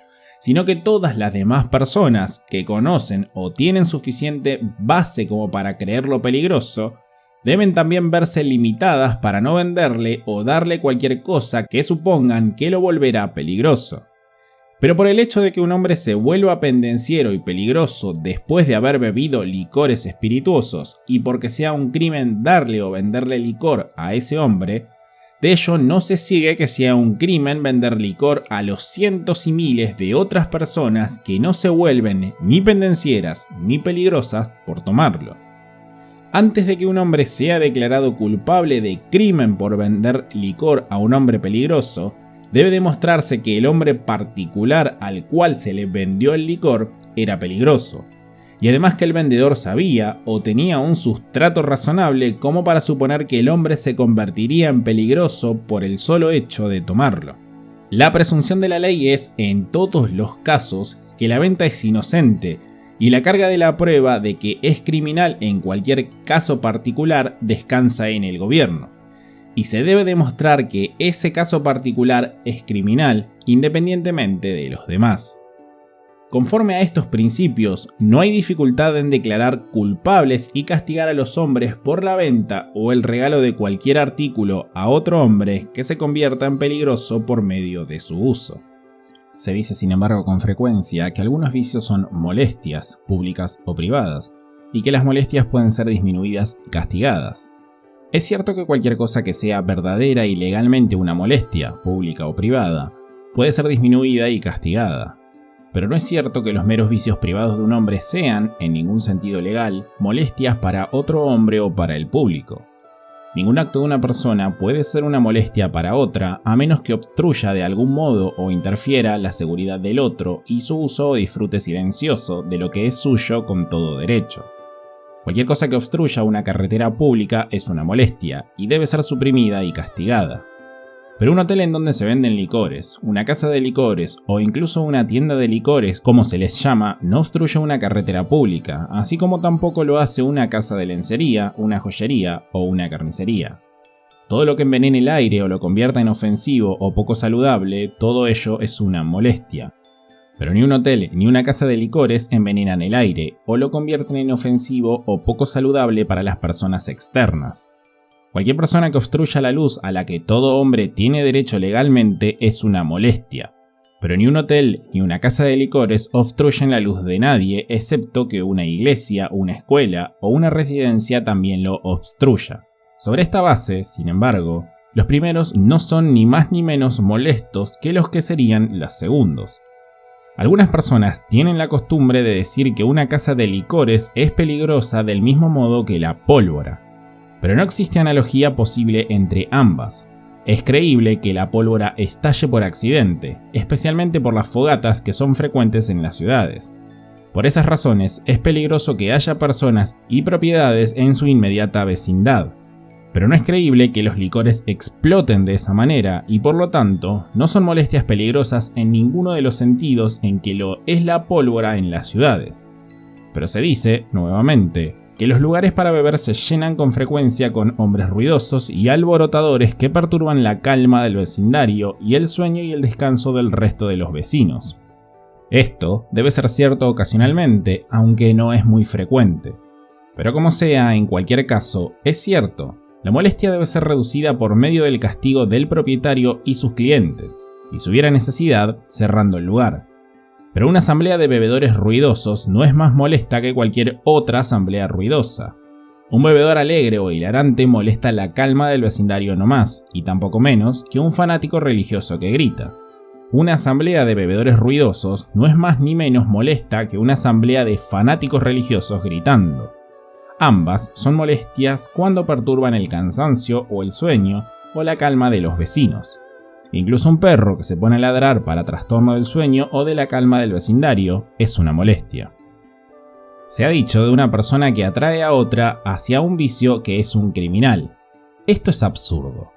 sino que todas las demás personas que conocen o tienen suficiente base como para creerlo peligroso, deben también verse limitadas para no venderle o darle cualquier cosa que supongan que lo volverá peligroso. Pero por el hecho de que un hombre se vuelva pendenciero y peligroso después de haber bebido licores espirituosos y porque sea un crimen darle o venderle licor a ese hombre, De ello no se sigue que sea un crimen vender licor a los cientos y miles de otras personas que no se vuelven ni pendencieras ni peligrosas por tomarlo. Antes de que un hombre sea declarado culpable de crimen por vender licor a un hombre peligroso, debe demostrarse que el hombre particular al cual se le vendió el licor era peligroso, y además que el vendedor sabía o tenía un sustrato razonable como para suponer que el hombre se convertiría en peligroso por el solo hecho de tomarlo. La presunción de la ley es, en todos los casos, que la venta es inocente, y la carga de la prueba de que es criminal en cualquier caso particular descansa en el gobierno, y se debe demostrar que ese caso particular es criminal independientemente de los demás. Conforme a estos principios, no hay dificultad en declarar culpables y castigar a los hombres por la venta o el regalo de cualquier artículo a otro hombre que se convierta en peligroso por medio de su uso. Se dice, sin embargo, con frecuencia que algunos vicios son molestias, públicas o privadas, y que las molestias pueden ser disminuidas y castigadas. Es cierto que cualquier cosa que sea verdadera y legalmente una molestia, pública o privada, puede ser disminuida y castigada. Pero no es cierto que los meros vicios privados de un hombre sean, en ningún sentido legal, molestias para otro hombre o para el público. Ningún acto de una persona puede ser una molestia para otra a menos que obstruya de algún modo o interfiera la seguridad del otro y su uso o disfrute silencioso de lo que es suyo con todo derecho. Cualquier cosa que obstruya una carretera pública es una molestia y debe ser suprimida y castigada. Pero un hotel en donde se venden licores, una casa de licores o incluso una tienda de licores, como se les llama, no obstruye una carretera pública, así como tampoco lo hace una casa de lencería, una joyería o una carnicería. Todo lo que envenene el aire o lo convierta en ofensivo o poco saludable, todo ello es una molestia. Pero ni un hotel ni una casa de licores envenenan el aire o lo convierten en ofensivo o poco saludable para las personas externas. Cualquier persona que obstruya la luz a la que todo hombre tiene derecho legalmente es una molestia. Pero ni un hotel ni una casa de licores obstruyen la luz de nadie, excepto que una iglesia, una escuela o una residencia también lo obstruya. Sobre esta base, sin embargo, los primeros no son ni más ni menos molestos que los que serían los segundos. Algunas personas tienen la costumbre de decir que una casa de licores es peligrosa del mismo modo que la pólvora. Pero no existe analogía posible entre ambas. Es creíble que la pólvora estalle por accidente, especialmente por las fogatas que son frecuentes en las ciudades. Por esas razones, es peligroso que haya personas y propiedades en su inmediata vecindad. Pero no es creíble que los licores exploten de esa manera y por lo tanto no son molestias peligrosas en ninguno de los sentidos en que lo es la pólvora en las ciudades. Pero se dice, nuevamente, que los lugares para beber se llenan con frecuencia con hombres ruidosos y alborotadores que perturban la calma del vecindario y el sueño y el descanso del resto de los vecinos. Esto debe ser cierto ocasionalmente, aunque no es muy frecuente. Pero como sea, en cualquier caso, es cierto, la molestia debe ser reducida por medio del castigo del propietario y sus clientes, y si hubiera necesidad, cerrando el lugar. Pero una asamblea de bebedores ruidosos no es más molesta que cualquier otra asamblea ruidosa. Un bebedor alegre o hilarante molesta la calma del vecindario no más, y tampoco menos que un fanático religioso que grita. Una asamblea de bebedores ruidosos no es más ni menos molesta que una asamblea de fanáticos religiosos gritando. Ambas son molestias cuando perturban el cansancio o el sueño o la calma de los vecinos. Incluso un perro que se pone a ladrar para trastorno del sueño o de la calma del vecindario es una molestia. Se ha dicho de una persona que atrae a otra hacia un vicio que es un criminal. Esto es absurdo.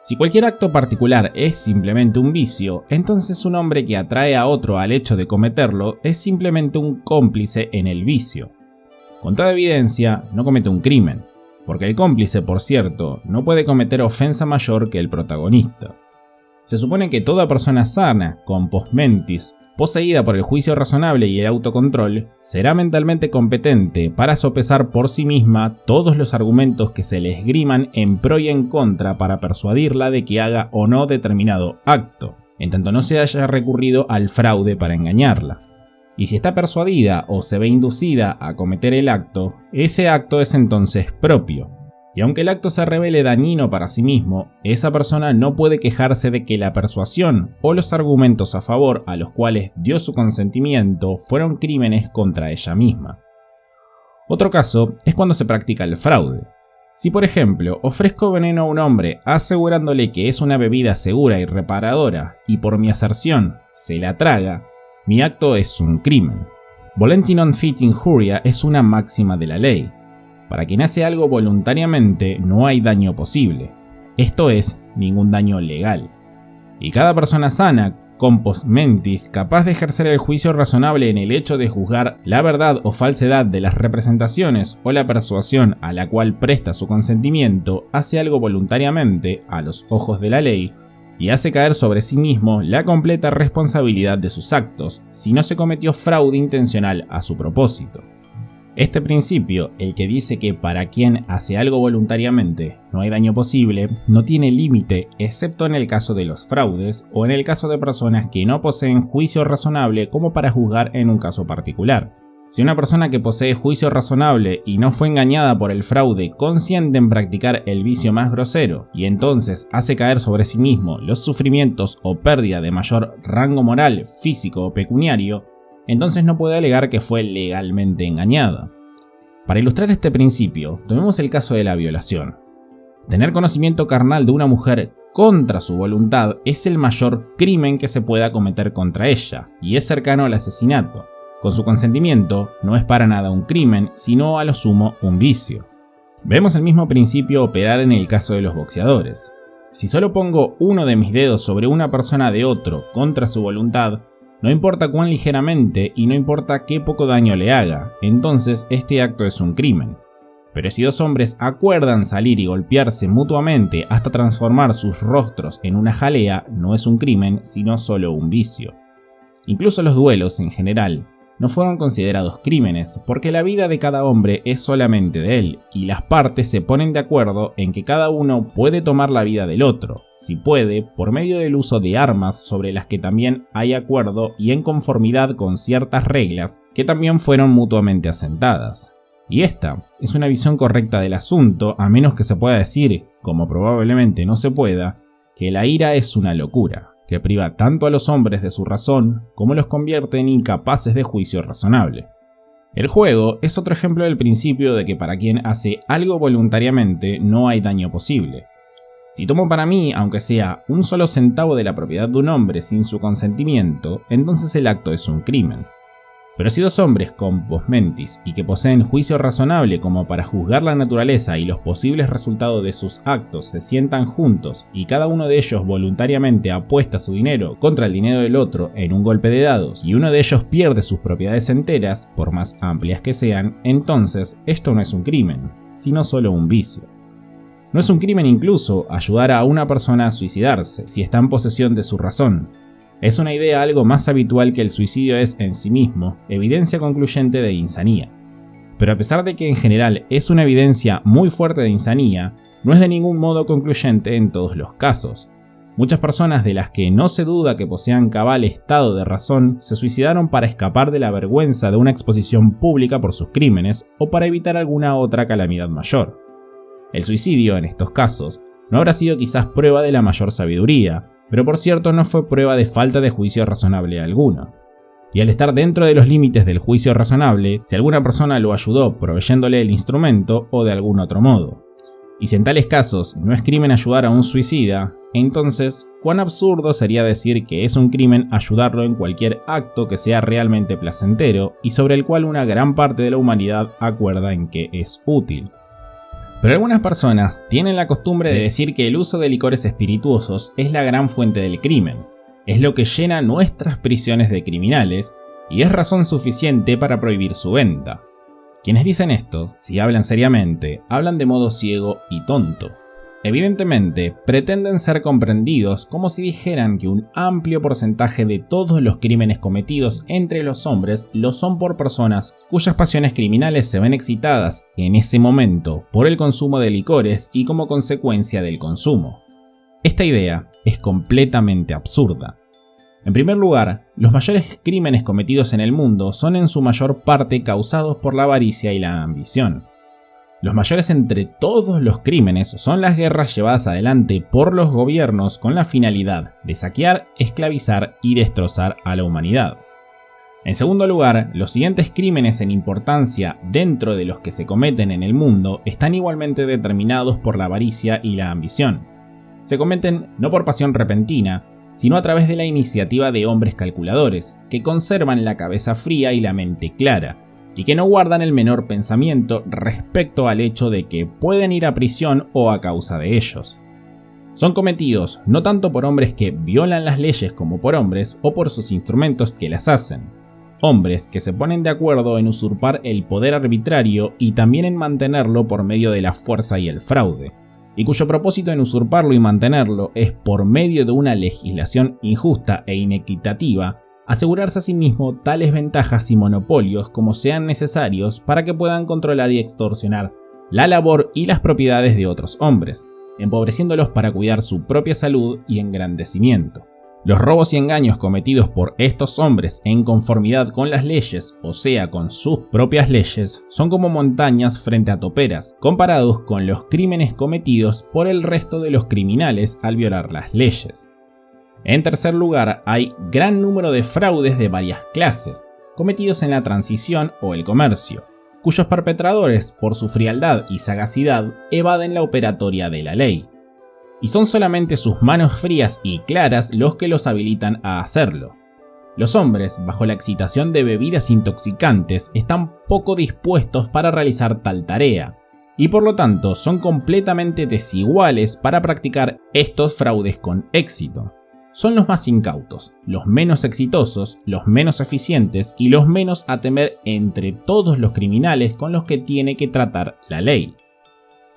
Si cualquier acto particular es simplemente un vicio, entonces un hombre que atrae a otro al hecho de cometerlo es simplemente un cómplice en el vicio. Con toda evidencia, no comete un crimen, porque el cómplice, por cierto, no puede cometer ofensa mayor que el protagonista. Se supone que toda persona sana, con postmentis, poseída por el juicio razonable y el autocontrol, será mentalmente competente para sopesar por sí misma todos los argumentos que se le esgriman en pro y en contra para persuadirla de que haga o no determinado acto, en tanto no se haya recurrido al fraude para engañarla. Y si está persuadida o se ve inducida a cometer el acto, ese acto es entonces propio. Y aunque el acto se revele dañino para sí mismo, esa persona no puede quejarse de que la persuasión o los argumentos a favor a los cuales dio su consentimiento fueron crímenes contra ella misma. Otro caso es cuando se practica el fraude. Si por ejemplo ofrezco veneno a un hombre asegurándole que es una bebida segura y reparadora y por mi aserción se la traga, mi acto es un crimen. Volenti non fit injuria es una máxima de la ley. Para quien hace algo voluntariamente no hay daño posible, esto es, ningún daño legal. Y cada persona sana, compos mentis, capaz de ejercer el juicio razonable en el hecho de juzgar la verdad o falsedad de las representaciones o la persuasión a la cual presta su consentimiento, hace algo voluntariamente, a los ojos de la ley, y hace caer sobre sí mismo la completa responsabilidad de sus actos, si no se cometió fraude intencional a su propósito. Este principio, el que dice que para quien hace algo voluntariamente no hay daño posible, no tiene límite excepto en el caso de los fraudes o en el caso de personas que no poseen juicio razonable como para juzgar en un caso particular. Si una persona que posee juicio razonable y no fue engañada por el fraude consiente en practicar el vicio más grosero y entonces hace caer sobre sí mismo los sufrimientos o pérdida de mayor rango moral, físico o pecuniario, entonces no puede alegar que fue legalmente engañada. Para ilustrar este principio, tomemos el caso de la violación. Tener conocimiento carnal de una mujer contra su voluntad es el mayor crimen que se pueda cometer contra ella, y es cercano al asesinato. Con su consentimiento, no es para nada un crimen, sino a lo sumo un vicio. Vemos el mismo principio operar en el caso de los boxeadores. Si solo pongo uno de mis dedos sobre una persona de otro contra su voluntad, no importa cuán ligeramente y no importa qué poco daño le haga, entonces este acto es un crimen. Pero si dos hombres acuerdan salir y golpearse mutuamente hasta transformar sus rostros en una jalea, no es un crimen, sino solo un vicio. Incluso los duelos en general no fueron considerados crímenes porque la vida de cada hombre es solamente de él y las partes se ponen de acuerdo en que cada uno puede tomar la vida del otro, si puede, por medio del uso de armas sobre las que también hay acuerdo y en conformidad con ciertas reglas que también fueron mutuamente asentadas. Y esta es una visión correcta del asunto, a menos que se pueda decir, como probablemente no se pueda, que la ira es una locura, que priva tanto a los hombres de su razón como los convierte en incapaces de juicio razonable. El juego es otro ejemplo del principio de que para quien hace algo voluntariamente no hay daño posible. Si tomo para mí, aunque sea un solo centavo de la propiedad de un hombre sin su consentimiento, entonces el acto es un crimen. Pero si dos hombres con posmentis y que poseen juicio razonable como para juzgar la naturaleza y los posibles resultados de sus actos se sientan juntos y cada uno de ellos voluntariamente apuesta su dinero contra el dinero del otro en un golpe de dados y uno de ellos pierde sus propiedades enteras, por más amplias que sean, entonces esto no es un crimen, sino solo un vicio. No es un crimen incluso ayudar a una persona a suicidarse si está en posesión de su razón. Es una idea algo más habitual que el suicidio es en sí mismo evidencia concluyente de insanía. Pero a pesar de que en general es una evidencia muy fuerte de insanía, no es de ningún modo concluyente en todos los casos. Muchas personas de las que no se duda que posean cabal estado de razón se suicidaron para escapar de la vergüenza de una exposición pública por sus crímenes o para evitar alguna otra calamidad mayor. El suicidio, en estos casos, no habrá sido quizás prueba de la mayor sabiduría, pero por cierto no fue prueba de falta de juicio razonable alguno. Y al estar dentro de los límites del juicio razonable, si alguna persona lo ayudó proveyéndole el instrumento o de algún otro modo. Y si en tales casos no es crimen ayudar a un suicida, entonces, ¿cuán absurdo sería decir que es un crimen ayudarlo en cualquier acto que sea realmente placentero y sobre el cual una gran parte de la humanidad acuerda en que es útil? Pero algunas personas tienen la costumbre de decir que el uso de licores espirituosos es la gran fuente del crimen, es lo que llena nuestras prisiones de criminales y es razón suficiente para prohibir su venta. Quienes dicen esto, si hablan seriamente, hablan de modo ciego y tonto. Evidentemente, pretenden ser comprendidos como si dijeran que un amplio porcentaje de todos los crímenes cometidos entre los hombres lo son por personas cuyas pasiones criminales se ven excitadas en ese momento por el consumo de licores y como consecuencia del consumo. Esta idea es completamente absurda. En primer lugar, los mayores crímenes cometidos en el mundo son en su mayor parte causados por la avaricia y la ambición. Los mayores entre todos los crímenes son las guerras llevadas adelante por los gobiernos con la finalidad de saquear, esclavizar y destrozar a la humanidad. En segundo lugar, los siguientes crímenes en importancia dentro de los que se cometen en el mundo están igualmente determinados por la avaricia y la ambición. Se cometen no por pasión repentina, sino a través de la iniciativa de hombres calculadores, que conservan la cabeza fría y la mente clara, y que no guardan el menor pensamiento respecto al hecho de que pueden ir a prisión o a causa de ellos. Son cometidos no tanto por hombres que violan las leyes como por hombres o por sus instrumentos que las hacen. Hombres que se ponen de acuerdo en usurpar el poder arbitrario y también en mantenerlo por medio de la fuerza y el fraude, y cuyo propósito en usurparlo y mantenerlo es, por medio de una legislación injusta e inequitativa, asegurarse a sí mismo tales ventajas y monopolios como sean necesarios para que puedan controlar y extorsionar la labor y las propiedades de otros hombres, empobreciéndolos para cuidar su propia salud y engrandecimiento. Los robos y engaños cometidos por estos hombres en conformidad con las leyes, o sea, con sus propias leyes, son como montañas frente a toperas, comparados con los crímenes cometidos por el resto de los criminales al violar las leyes. En tercer lugar, hay gran número de fraudes de varias clases, cometidos en la transición o el comercio, cuyos perpetradores, por su frialdad y sagacidad, evaden la operatoria de la ley. Y son solamente sus manos frías y claras los que los habilitan a hacerlo. Los hombres, bajo la excitación de bebidas intoxicantes, están poco dispuestos para realizar tal tarea, y por lo tanto son completamente desiguales para practicar estos fraudes con éxito. Son los más incautos, los menos exitosos, los menos eficientes y los menos a temer entre todos los criminales con los que tiene que tratar la ley.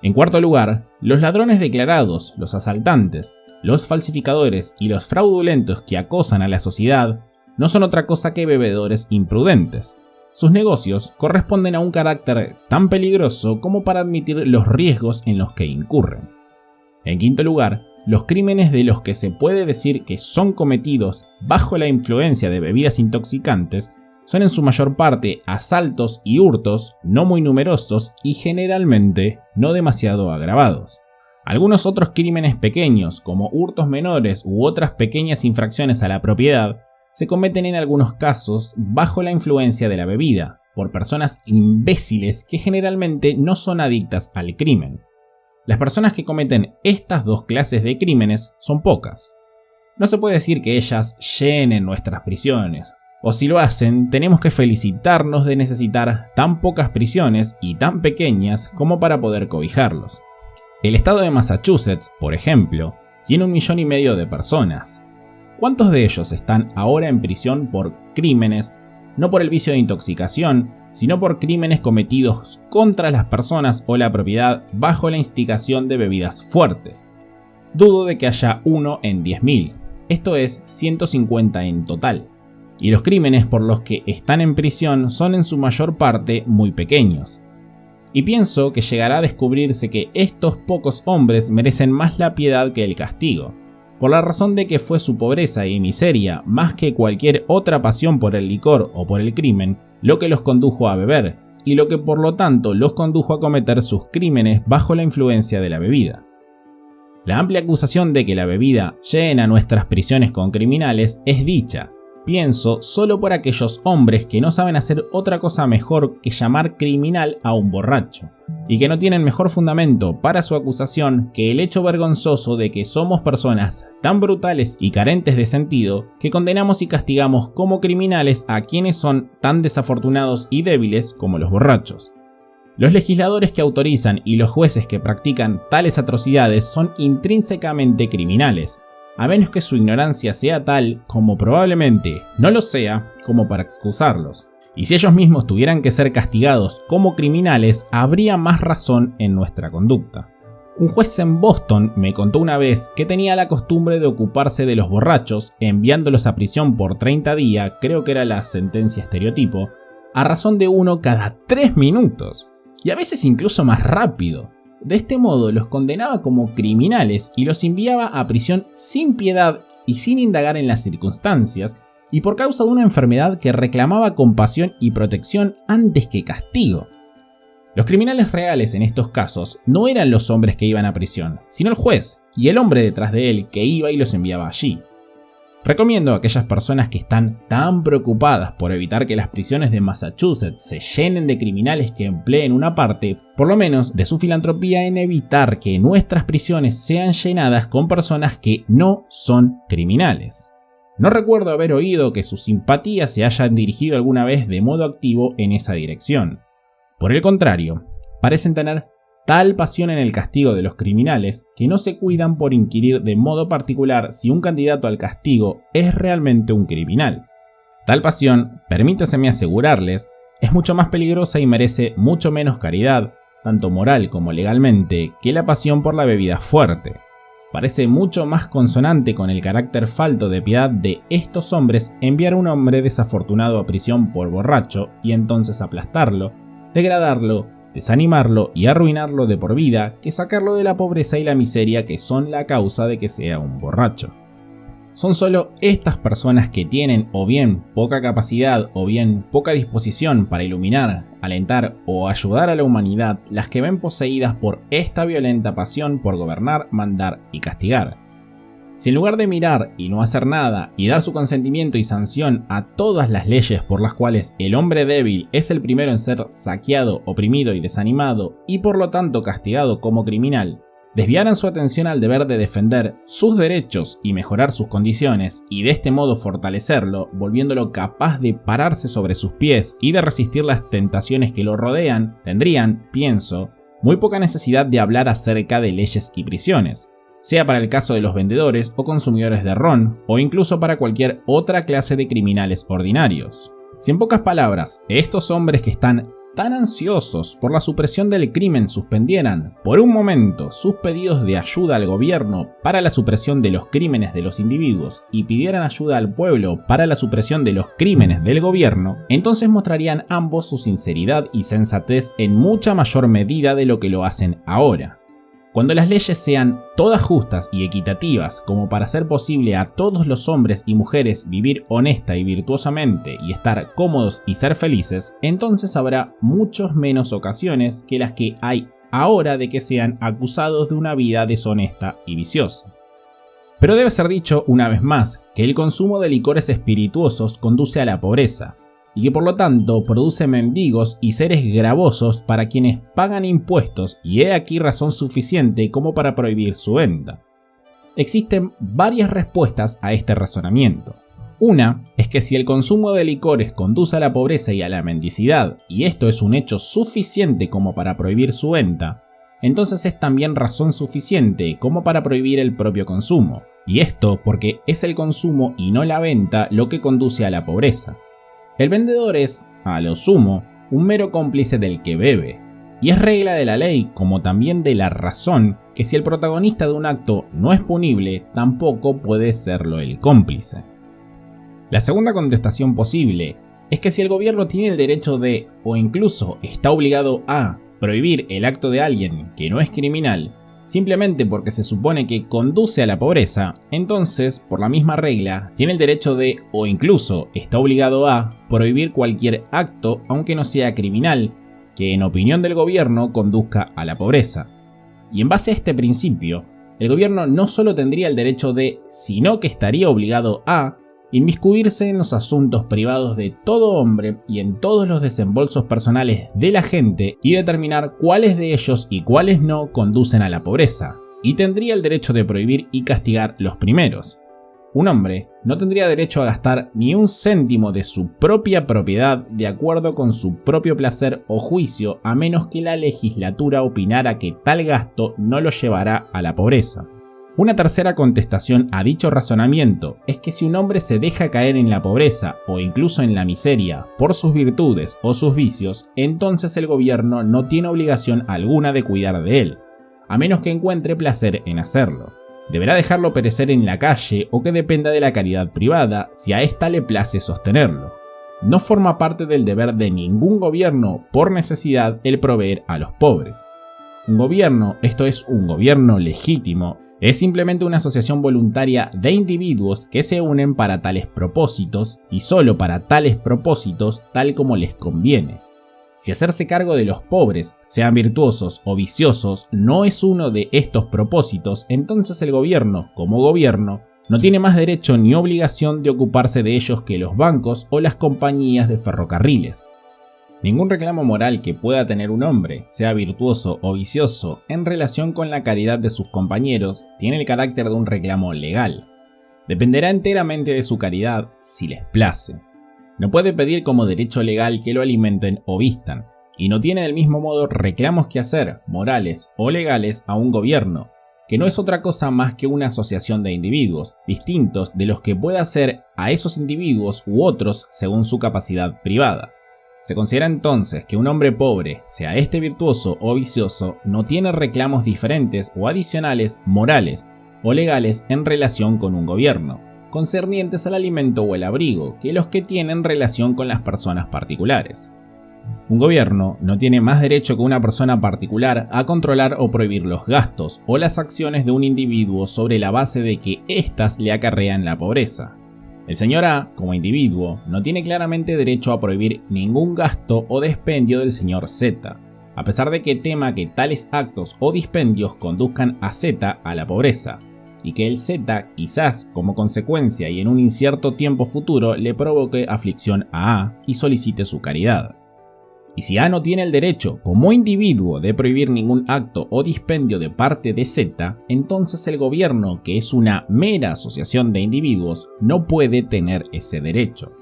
En cuarto lugar, los ladrones declarados, los asaltantes, los falsificadores y los fraudulentos que acosan a la sociedad no son otra cosa que bebedores imprudentes. Sus negocios corresponden a un carácter tan peligroso como para admitir los riesgos en los que incurren. En quinto lugar, los crímenes de los que se puede decir que son cometidos bajo la influencia de bebidas intoxicantes son en su mayor parte asaltos y hurtos no muy numerosos y generalmente no demasiado agravados. Algunos otros crímenes pequeños, como hurtos menores u otras pequeñas infracciones a la propiedad, se cometen en algunos casos bajo la influencia de la bebida, por personas imbéciles que generalmente no son adictas al crimen. Las personas que cometen estas dos clases de crímenes son pocas. No se puede decir que ellas llenen nuestras prisiones, o si lo hacen, tenemos que felicitarnos de necesitar tan pocas prisiones y tan pequeñas como para poder cobijarlos. El estado de Massachusetts, por ejemplo, tiene 1,5 millones de personas. ¿Cuántos de ellos están ahora en prisión por crímenes, no por el vicio de intoxicación, sino por crímenes cometidos contra las personas o la propiedad bajo la instigación de bebidas fuertes? Dudo de que haya uno en 10.000, esto es 150 en total. Y los crímenes por los que están en prisión son en su mayor parte muy pequeños. Y pienso que llegará a descubrirse que estos pocos hombres merecen más la piedad que el castigo, por la razón de que fue su pobreza y miseria, más que cualquier otra pasión por el licor o por el crimen, lo que los condujo a beber, y lo que por lo tanto los condujo a cometer sus crímenes bajo la influencia de la bebida. La amplia acusación de que la bebida llena nuestras prisiones con criminales es dicha, pienso, solo por aquellos hombres que no saben hacer otra cosa mejor que llamar criminal a un borracho, y que no tienen mejor fundamento para su acusación que el hecho vergonzoso de que somos personas tan brutales y carentes de sentido que condenamos y castigamos como criminales a quienes son tan desafortunados y débiles como los borrachos. Los legisladores que autorizan y los jueces que practican tales atrocidades son intrínsecamente criminales, a menos que su ignorancia sea tal, como probablemente no lo sea, como para excusarlos. Y si ellos mismos tuvieran que ser castigados como criminales, habría más razón en nuestra conducta. Un juez en Boston me contó una vez que tenía la costumbre de ocuparse de los borrachos, enviándolos a prisión por 30 días, creo que era la sentencia estereotipo, a razón de uno cada 3 minutos, y a veces incluso más rápido. De este modo los condenaba como criminales y los enviaba a prisión sin piedad y sin indagar en las circunstancias, y por causa de una enfermedad que reclamaba compasión y protección antes que castigo. Los criminales reales en estos casos no eran los hombres que iban a prisión, sino el juez y el hombre detrás de él que iba y los enviaba allí. Recomiendo a aquellas personas que están tan preocupadas por evitar que las prisiones de Massachusetts se llenen de criminales que empleen una parte, por lo menos, de su filantropía en evitar que nuestras prisiones sean llenadas con personas que no son criminales. No recuerdo haber oído que sus simpatías se hayan dirigido alguna vez de modo activo en esa dirección. Por el contrario, parecen tener tal pasión en el castigo de los criminales que no se cuidan por inquirir de modo particular si un candidato al castigo es realmente un criminal. Tal pasión, permítaseme asegurarles, es mucho más peligrosa y merece mucho menos caridad, tanto moral como legalmente, que la pasión por la bebida fuerte. Parece mucho más consonante con el carácter falto de piedad de estos hombres enviar a un hombre desafortunado a prisión por borracho y entonces aplastarlo, degradarlo, desanimarlo y arruinarlo de por vida que sacarlo de la pobreza y la miseria que son la causa de que sea un borracho. Son solo estas personas que tienen o bien poca capacidad o bien poca disposición para iluminar, alentar o ayudar a la humanidad las que ven poseídas por esta violenta pasión por gobernar, mandar y castigar. Si en lugar de mirar y no hacer nada y dar su consentimiento y sanción a todas las leyes por las cuales el hombre débil es el primero en ser saqueado, oprimido y desanimado y por lo tanto castigado como criminal, desviaran su atención al deber de defender sus derechos y mejorar sus condiciones y de este modo fortalecerlo, volviéndolo capaz de pararse sobre sus pies y de resistir las tentaciones que lo rodean, tendrían, pienso, muy poca necesidad de hablar acerca de leyes y prisiones, sea para el caso de los vendedores o consumidores de ron, o incluso para cualquier otra clase de criminales ordinarios. Si en pocas palabras, estos hombres que están tan ansiosos por la supresión del crimen suspendieran, por un momento, sus pedidos de ayuda al gobierno para la supresión de los crímenes de los individuos y pidieran ayuda al pueblo para la supresión de los crímenes del gobierno, entonces mostrarían ambos su sinceridad y sensatez en mucha mayor medida de lo que lo hacen ahora. Cuando las leyes sean todas justas y equitativas como para hacer posible a todos los hombres y mujeres vivir honesta y virtuosamente y estar cómodos y ser felices, entonces habrá muchos menos ocasiones que las que hay ahora de que sean acusados de una vida deshonesta y viciosa. Pero debe ser dicho una vez más que el consumo de licores espirituosos conduce a la pobreza, y que por lo tanto produce mendigos y seres gravosos para quienes pagan impuestos, y he aquí razón suficiente como para prohibir su venta. Existen varias respuestas a este razonamiento. Una es que si el consumo de licores conduce a la pobreza y a la mendicidad, y esto es un hecho suficiente como para prohibir su venta, entonces es también razón suficiente como para prohibir el propio consumo, y esto porque es el consumo y no la venta lo que conduce a la pobreza. El vendedor es, a lo sumo, un mero cómplice del que bebe, y es regla de la ley, como también de la razón, que si el protagonista de un acto no es punible, tampoco puede serlo el cómplice. La segunda contestación posible es que si el gobierno tiene el derecho de, o incluso está obligado a, prohibir el acto de alguien que no es criminal, simplemente porque se supone que conduce a la pobreza, entonces, por la misma regla, tiene el derecho de, o incluso está obligado a, prohibir cualquier acto, aunque no sea criminal, que en opinión del gobierno conduzca a la pobreza. Y en base a este principio, el gobierno no solo tendría el derecho de, sino que estaría obligado a, inmiscuirse en los asuntos privados de todo hombre y en todos los desembolsos personales de la gente y determinar cuáles de ellos y cuáles no conducen a la pobreza, y tendría el derecho de prohibir y castigar los primeros. Un hombre no tendría derecho a gastar ni un céntimo de su propia propiedad de acuerdo con su propio placer o juicio, a menos que la legislatura opinara que tal gasto no lo llevará a la pobreza. Una tercera contestación a dicho razonamiento es que si un hombre se deja caer en la pobreza o incluso en la miseria por sus virtudes o sus vicios, entonces el gobierno no tiene obligación alguna de cuidar de él, a menos que encuentre placer en hacerlo. Deberá dejarlo perecer en la calle o que dependa de la caridad privada si a ésta le place sostenerlo. No forma parte del deber de ningún gobierno por necesidad el proveer a los pobres. Un gobierno, esto es un gobierno legítimo, es simplemente una asociación voluntaria de individuos que se unen para tales propósitos y solo para tales propósitos tal como les conviene. Si hacerse cargo de los pobres, sean virtuosos o viciosos, no es uno de estos propósitos, entonces el gobierno, como gobierno, no tiene más derecho ni obligación de ocuparse de ellos que los bancos o las compañías de ferrocarriles. Ningún reclamo moral que pueda tener un hombre, sea virtuoso o vicioso, en relación con la caridad de sus compañeros, tiene el carácter de un reclamo legal. Dependerá enteramente de su caridad si les place. No puede pedir como derecho legal que lo alimenten o vistan, y no tiene del mismo modo reclamos que hacer, morales o legales, a un gobierno, que no es otra cosa más que una asociación de individuos, distintos de los que pueda hacer a esos individuos u otros según su capacidad privada. Se considera entonces que un hombre pobre, sea este virtuoso o vicioso, no tiene reclamos diferentes o adicionales, morales o legales en relación con un gobierno, concernientes al alimento o el abrigo, que los que tienen relación con las personas particulares. Un gobierno no tiene más derecho que una persona particular a controlar o prohibir los gastos o las acciones de un individuo sobre la base de que éstas le acarrean la pobreza. El señor A, como individuo, no tiene claramente derecho a prohibir ningún gasto o dispendio del señor Z, a pesar de que tema que tales actos o dispendios conduzcan a Z a la pobreza, y que el Z, quizás como consecuencia y en un incierto tiempo futuro, le provoque aflicción a A y solicite su caridad. Y si A no tiene el derecho, como individuo, de prohibir ningún acto o dispendio de parte de Z, entonces el gobierno, que es una mera asociación de individuos, no puede tener ese derecho.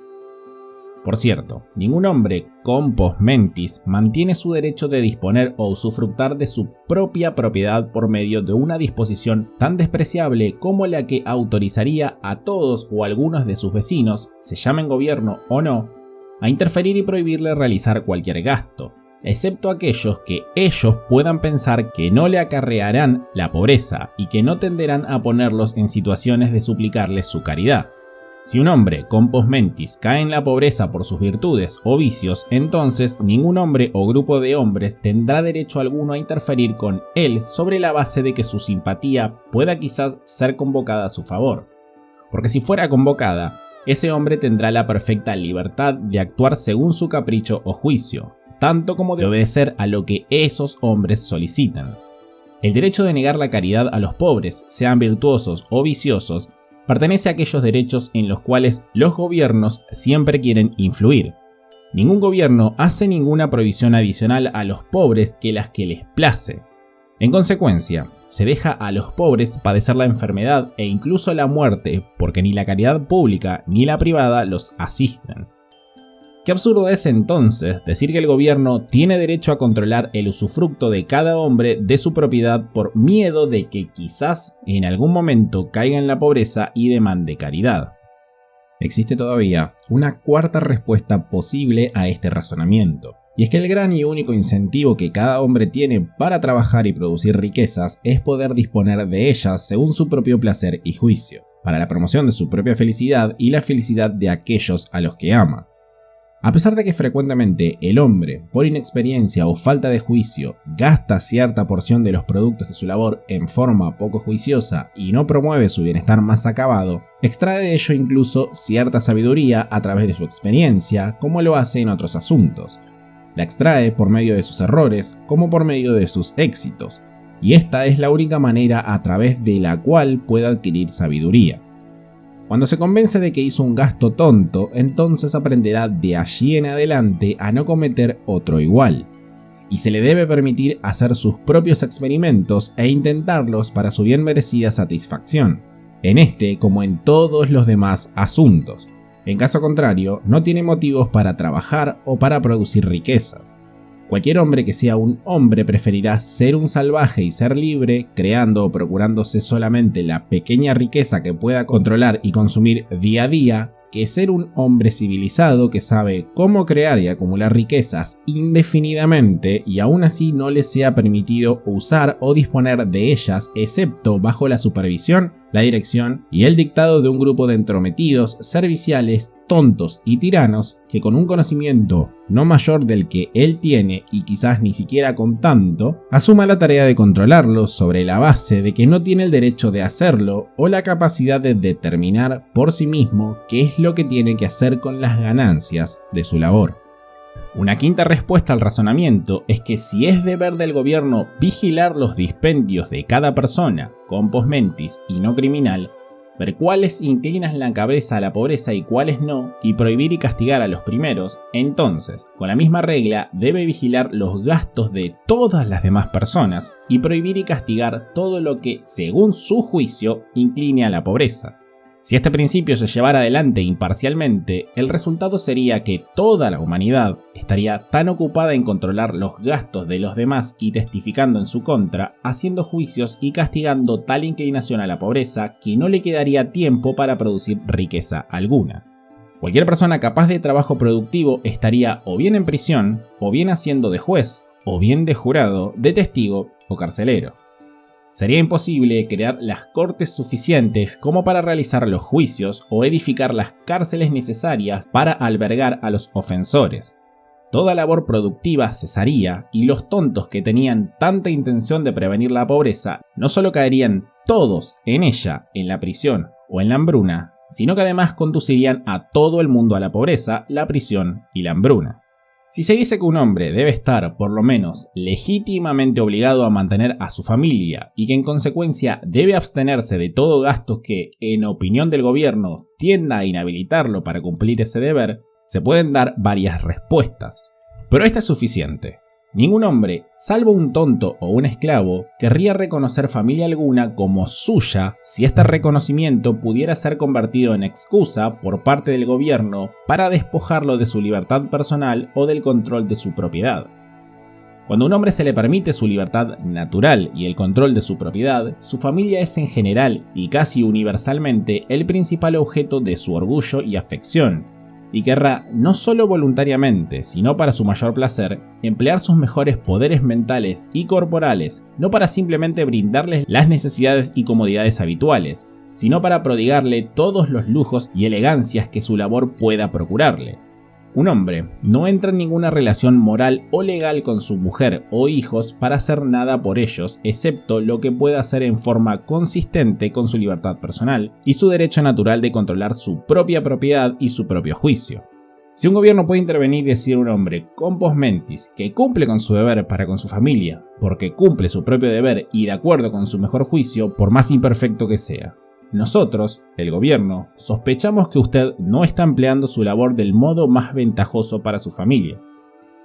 Por cierto, ningún hombre compos mentis mantiene su derecho de disponer o usufructar de su propia propiedad por medio de una disposición tan despreciable como la que autorizaría a todos o algunos de sus vecinos, se llamen gobierno o no, a interferir y prohibirle realizar cualquier gasto, excepto aquellos que ellos puedan pensar que no le acarrearán la pobreza y que no tenderán a ponerlos en situaciones de suplicarles su caridad. Si un hombre compos mentis cae en la pobreza por sus virtudes o vicios, entonces ningún hombre o grupo de hombres tendrá derecho alguno a interferir con él sobre la base de que su simpatía pueda quizás ser convocada a su favor. Porque si fuera convocada, ese hombre tendrá la perfecta libertad de actuar según su capricho o juicio, tanto como de obedecer a lo que esos hombres solicitan. El derecho de negar la caridad a los pobres, sean virtuosos o viciosos, pertenece a aquellos derechos en los cuales los gobiernos siempre quieren influir. Ningún gobierno hace ninguna prohibición adicional a los pobres que las que les place. En consecuencia, se deja a los pobres padecer la enfermedad e incluso la muerte porque ni la caridad pública ni la privada los asisten. Qué absurdo es entonces decir que el gobierno tiene derecho a controlar el usufructo de cada hombre de su propiedad por miedo de que quizás en algún momento caiga en la pobreza y demande caridad. Existe todavía una cuarta respuesta posible a este razonamiento, y es que el gran y único incentivo que cada hombre tiene para trabajar y producir riquezas es poder disponer de ellas según su propio placer y juicio, para la promoción de su propia felicidad y la felicidad de aquellos a los que ama. A pesar de que frecuentemente el hombre, por inexperiencia o falta de juicio, gasta cierta porción de los productos de su labor en forma poco juiciosa y no promueve su bienestar más acabado, extrae de ello incluso cierta sabiduría a través de su experiencia, como lo hace en otros asuntos. La extrae por medio de sus errores como por medio de sus éxitos, y esta es la única manera a través de la cual puede adquirir sabiduría. Cuando se convence de que hizo un gasto tonto, entonces aprenderá de allí en adelante a no cometer otro igual, y se le debe permitir hacer sus propios experimentos e intentarlos para su bien merecida satisfacción, en este como en todos los demás asuntos. En caso contrario, no tiene motivos para trabajar o para producir riquezas. Cualquier hombre que sea un hombre preferirá ser un salvaje y ser libre, creando o procurándose solamente la pequeña riqueza que pueda controlar y consumir día a día, que ser un hombre civilizado que sabe cómo crear y acumular riquezas indefinidamente y aún así no le sea permitido usar o disponer de ellas excepto bajo la supervisión, la dirección y el dictado de un grupo de entrometidos, serviciales, tontos y tiranos que con un conocimiento no mayor del que él tiene y quizás ni siquiera con tanto, asuma la tarea de controlarlo sobre la base de que no tiene el derecho de hacerlo o la capacidad de determinar por sí mismo qué es lo que tiene que hacer con las ganancias de su labor. Una quinta respuesta al razonamiento es que si es deber del gobierno vigilar los dispendios de cada persona, compos mentis y no criminal, ver cuáles inclinan la cabeza a la pobreza y cuáles no, y prohibir y castigar a los primeros, entonces, con la misma regla, debe vigilar los gastos de todas las demás personas y prohibir y castigar todo lo que, según su juicio, incline a la pobreza. Si este principio se llevara adelante imparcialmente, el resultado sería que toda la humanidad estaría tan ocupada en controlar los gastos de los demás y testificando en su contra, haciendo juicios y castigando tal inclinación a la pobreza que no le quedaría tiempo para producir riqueza alguna. Cualquier persona capaz de trabajo productivo estaría o bien en prisión, o bien haciendo de juez, o bien de jurado, de testigo o carcelero. Sería imposible crear las cortes suficientes como para realizar los juicios o edificar las cárceles necesarias para albergar a los ofensores. Toda labor productiva cesaría y los tontos que tenían tanta intención de prevenir la pobreza no solo caerían todos en ella, en la prisión o en la hambruna, sino que además conducirían a todo el mundo a la pobreza, la prisión y la hambruna. Si se dice que un hombre debe estar, por lo menos, legítimamente obligado a mantener a su familia y que en consecuencia debe abstenerse de todo gasto que, en opinión del gobierno, tienda a inhabilitarlo para cumplir ese deber, se pueden dar varias respuestas. Pero esta es suficiente. Ningún hombre, salvo un tonto o un esclavo, querría reconocer familia alguna como suya si este reconocimiento pudiera ser convertido en excusa por parte del gobierno para despojarlo de su libertad personal o del control de su propiedad. Cuando a un hombre se le permite su libertad natural y el control de su propiedad, su familia es en general y casi universalmente el principal objeto de su orgullo y afección, y querrá, no solo voluntariamente, sino para su mayor placer, emplear sus mejores poderes mentales y corporales, no para simplemente brindarles las necesidades y comodidades habituales, sino para prodigarle todos los lujos y elegancias que su labor pueda procurarle. Un hombre no entra en ninguna relación moral o legal con su mujer o hijos para hacer nada por ellos, excepto lo que pueda hacer en forma consistente con su libertad personal y su derecho natural de controlar su propia propiedad y su propio juicio. Si un gobierno puede intervenir y decir a un hombre compos mentis que cumple con su deber para con su familia, porque cumple su propio deber y de acuerdo con su mejor juicio, por más imperfecto que sea, nosotros, el gobierno, sospechamos que usted no está empleando su labor del modo más ventajoso para su familia.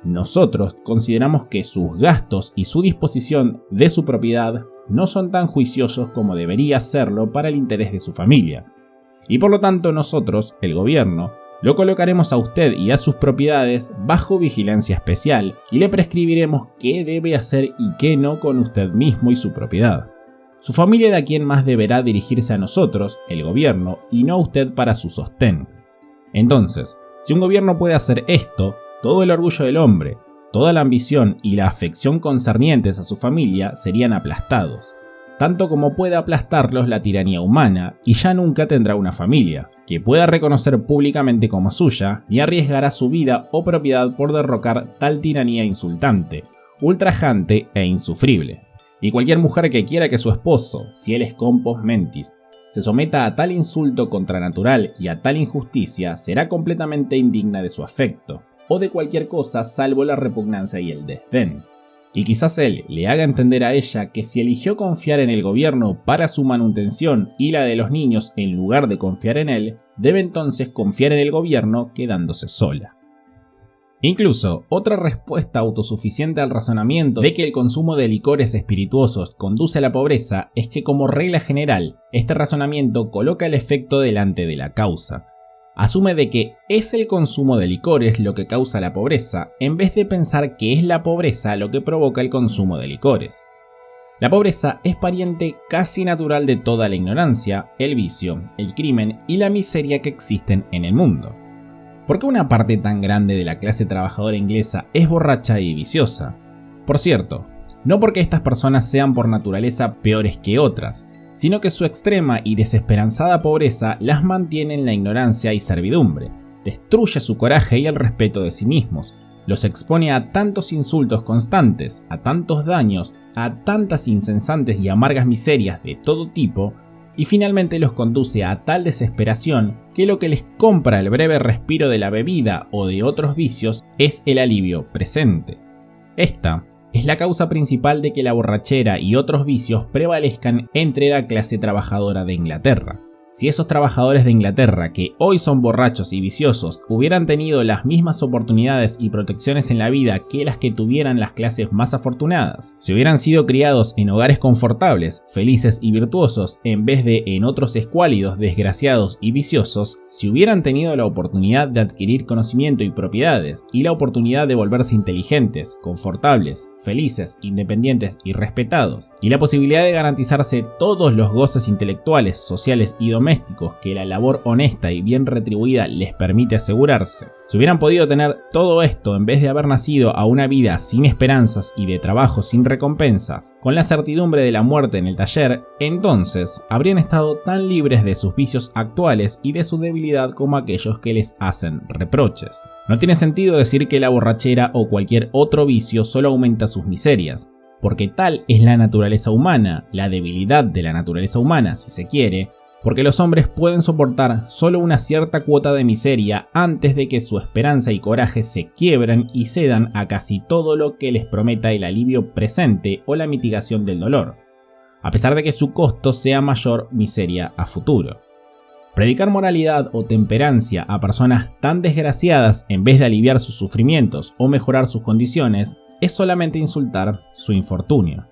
Nosotros consideramos que sus gastos y su disposición de su propiedad no son tan juiciosos como debería serlo para el interés de su familia. Y por lo tanto nosotros, el gobierno, lo colocaremos a usted y a sus propiedades bajo vigilancia especial y le prescribiremos qué debe hacer y qué no con usted mismo y su propiedad. Su familia de a quien más deberá dirigirse a nosotros, el gobierno, y no a usted para su sostén. Entonces, si un gobierno puede hacer esto, todo el orgullo del hombre, toda la ambición y la afección concernientes a su familia serían aplastados, tanto como puede aplastarlos la tiranía humana, y ya nunca tendrá una familia, que pueda reconocer públicamente como suya, ni arriesgará su vida o propiedad por derrocar tal tiranía insultante, ultrajante e insufrible. Y cualquier mujer que quiera que su esposo, si él es compos mentis, se someta a tal insulto contranatural y a tal injusticia, será completamente indigna de su afecto, o de cualquier cosa salvo la repugnancia y el desdén. Y quizás él le haga entender a ella que si eligió confiar en el gobierno para su manutención y la de los niños en lugar de confiar en él, debe entonces confiar en el gobierno quedándose sola. Incluso, otra respuesta autosuficiente al razonamiento de que el consumo de licores espirituosos conduce a la pobreza es que como regla general, este razonamiento coloca el efecto delante de la causa. Asume de que es el consumo de licores lo que causa la pobreza, en vez de pensar que es la pobreza lo que provoca el consumo de licores. La pobreza es pariente casi natural de toda la ignorancia, el vicio, el crimen y la miseria que existen en el mundo. ¿Por qué una parte tan grande de la clase trabajadora inglesa es borracha y viciosa? Por cierto, no porque estas personas sean por naturaleza peores que otras, sino que su extrema y desesperanzada pobreza las mantiene en la ignorancia y servidumbre, destruye su coraje y el respeto de sí mismos, los expone a tantos insultos constantes, a tantos daños, a tantas insensantes y amargas miserias de todo tipo, y finalmente los conduce a tal desesperación que lo que les compra el breve respiro de la bebida o de otros vicios es el alivio presente. Esta es la causa principal de que la borrachera y otros vicios prevalezcan entre la clase trabajadora de Inglaterra. Si esos trabajadores de Inglaterra que hoy son borrachos y viciosos hubieran tenido las mismas oportunidades y protecciones en la vida que las que tuvieran las clases más afortunadas, si hubieran sido criados en hogares confortables, felices y virtuosos en vez de en otros escuálidos, desgraciados y viciosos, si hubieran tenido la oportunidad de adquirir conocimiento y propiedades y la oportunidad de volverse inteligentes, confortables, felices, independientes y respetados, y la posibilidad de garantizarse todos los goces intelectuales, sociales y domésticos que la labor honesta y bien retribuida les permite asegurarse, si hubieran podido tener todo esto en vez de haber nacido a una vida sin esperanzas y de trabajo sin recompensas, con la certidumbre de la muerte en el taller, entonces habrían estado tan libres de sus vicios actuales y de su debilidad como aquellos que les hacen reproches. No tiene sentido decir que la borrachera o cualquier otro vicio solo aumenta sus miserias, porque tal es la naturaleza humana, la debilidad de la naturaleza humana, si se quiere, porque los hombres pueden soportar solo una cierta cuota de miseria antes de que su esperanza y coraje se quiebren y cedan a casi todo lo que les prometa el alivio presente o la mitigación del dolor, a pesar de que su costo sea mayor miseria a futuro. Predicar moralidad o temperancia a personas tan desgraciadas en vez de aliviar sus sufrimientos o mejorar sus condiciones es solamente insultar su infortunio.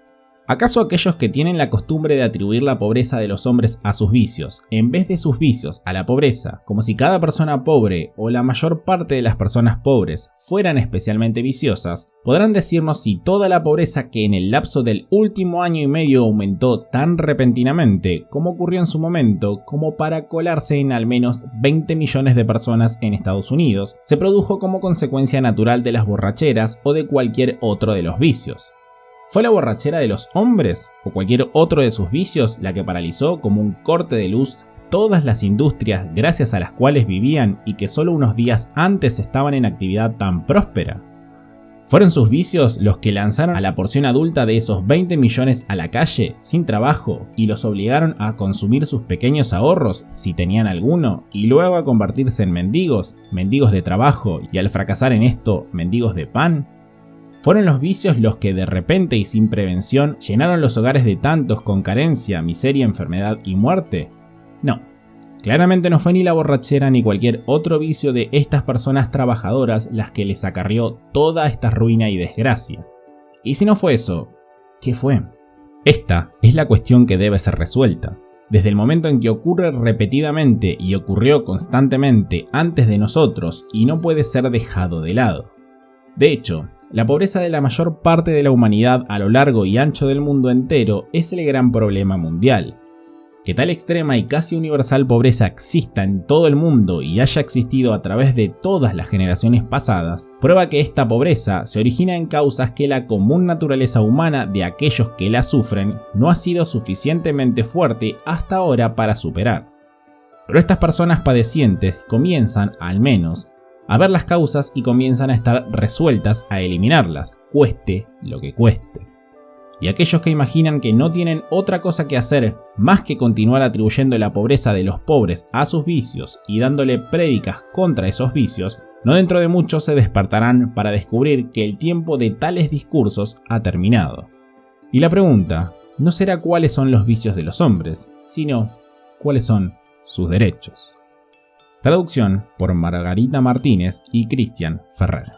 ¿Acaso aquellos que tienen la costumbre de atribuir la pobreza de los hombres a sus vicios, en vez de sus vicios a la pobreza, como si cada persona pobre o la mayor parte de las personas pobres fueran especialmente viciosas, podrán decirnos si toda la pobreza que en el lapso del último año y medio aumentó tan repentinamente, como ocurrió en su momento, como para colarse en al menos 20 millones de personas en Estados Unidos, se produjo como consecuencia natural de las borracheras o de cualquier otro de los vicios? ¿Fue la borrachera de los hombres o cualquier otro de sus vicios la que paralizó como un corte de luz todas las industrias gracias a las cuales vivían y que solo unos días antes estaban en actividad tan próspera? ¿Fueron sus vicios los que lanzaron a la porción adulta de esos 20 millones a la calle sin trabajo y los obligaron a consumir sus pequeños ahorros, si tenían alguno, y luego a convertirse en mendigos de trabajo y al fracasar en esto, mendigos de pan? ¿Fueron los vicios los que de repente y sin prevención llenaron los hogares de tantos con carencia, miseria, enfermedad y muerte? No, claramente no fue ni la borrachera ni cualquier otro vicio de estas personas trabajadoras las que les acarrió toda esta ruina y desgracia. Y si no fue eso, ¿qué fue? Esta es la cuestión que debe ser resuelta. Desde el momento en que ocurre repetidamente y ocurrió constantemente antes de nosotros y no puede ser dejado de lado. De hecho, la pobreza de la mayor parte de la humanidad a lo largo y ancho del mundo entero es el gran problema mundial. Que tal extrema y casi universal pobreza exista en todo el mundo y haya existido a través de todas las generaciones pasadas, prueba que esta pobreza se origina en causas que la común naturaleza humana de aquellos que la sufren no ha sido suficientemente fuerte hasta ahora para superar. Pero estas personas padecientes comienzan, al menos, a ver las causas y comienzan a estar resueltas a eliminarlas, cueste lo que cueste. Y aquellos que imaginan que no tienen otra cosa que hacer más que continuar atribuyendo la pobreza de los pobres a sus vicios y dándole prédicas contra esos vicios, no dentro de mucho se despertarán para descubrir que el tiempo de tales discursos ha terminado. Y la pregunta no será cuáles son los vicios de los hombres, sino cuáles son sus derechos. Traducción por Margarita Martínez y Cristian Ferrer.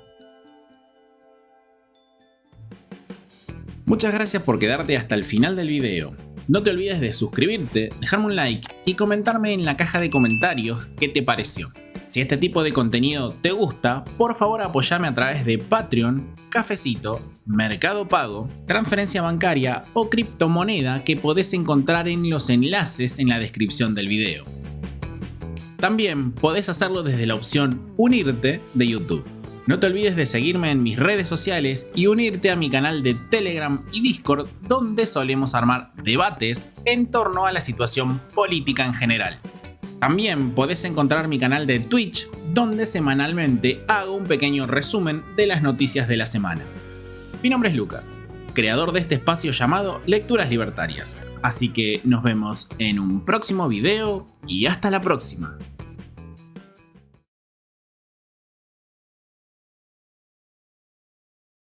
Muchas gracias por quedarte hasta el final del video. No te olvides de suscribirte, dejarme un like y comentarme en la caja de comentarios qué te pareció. Si este tipo de contenido te gusta, por favor apóyame a través de Patreon, Cafecito, Mercado Pago, transferencia bancaria o criptomoneda que podés encontrar en los enlaces en la descripción del video. También podés hacerlo desde la opción Unirte de YouTube. No te olvides de seguirme en mis redes sociales y unirte a mi canal de Telegram y Discord, donde solemos armar debates en torno a la situación política en general. También podés encontrar mi canal de Twitch, donde semanalmente hago un pequeño resumen de las noticias de la semana. Mi nombre es Lucas. creador de este espacio llamado Lecturas Libertarias. Así que nos vemos en un próximo video y hasta la próxima.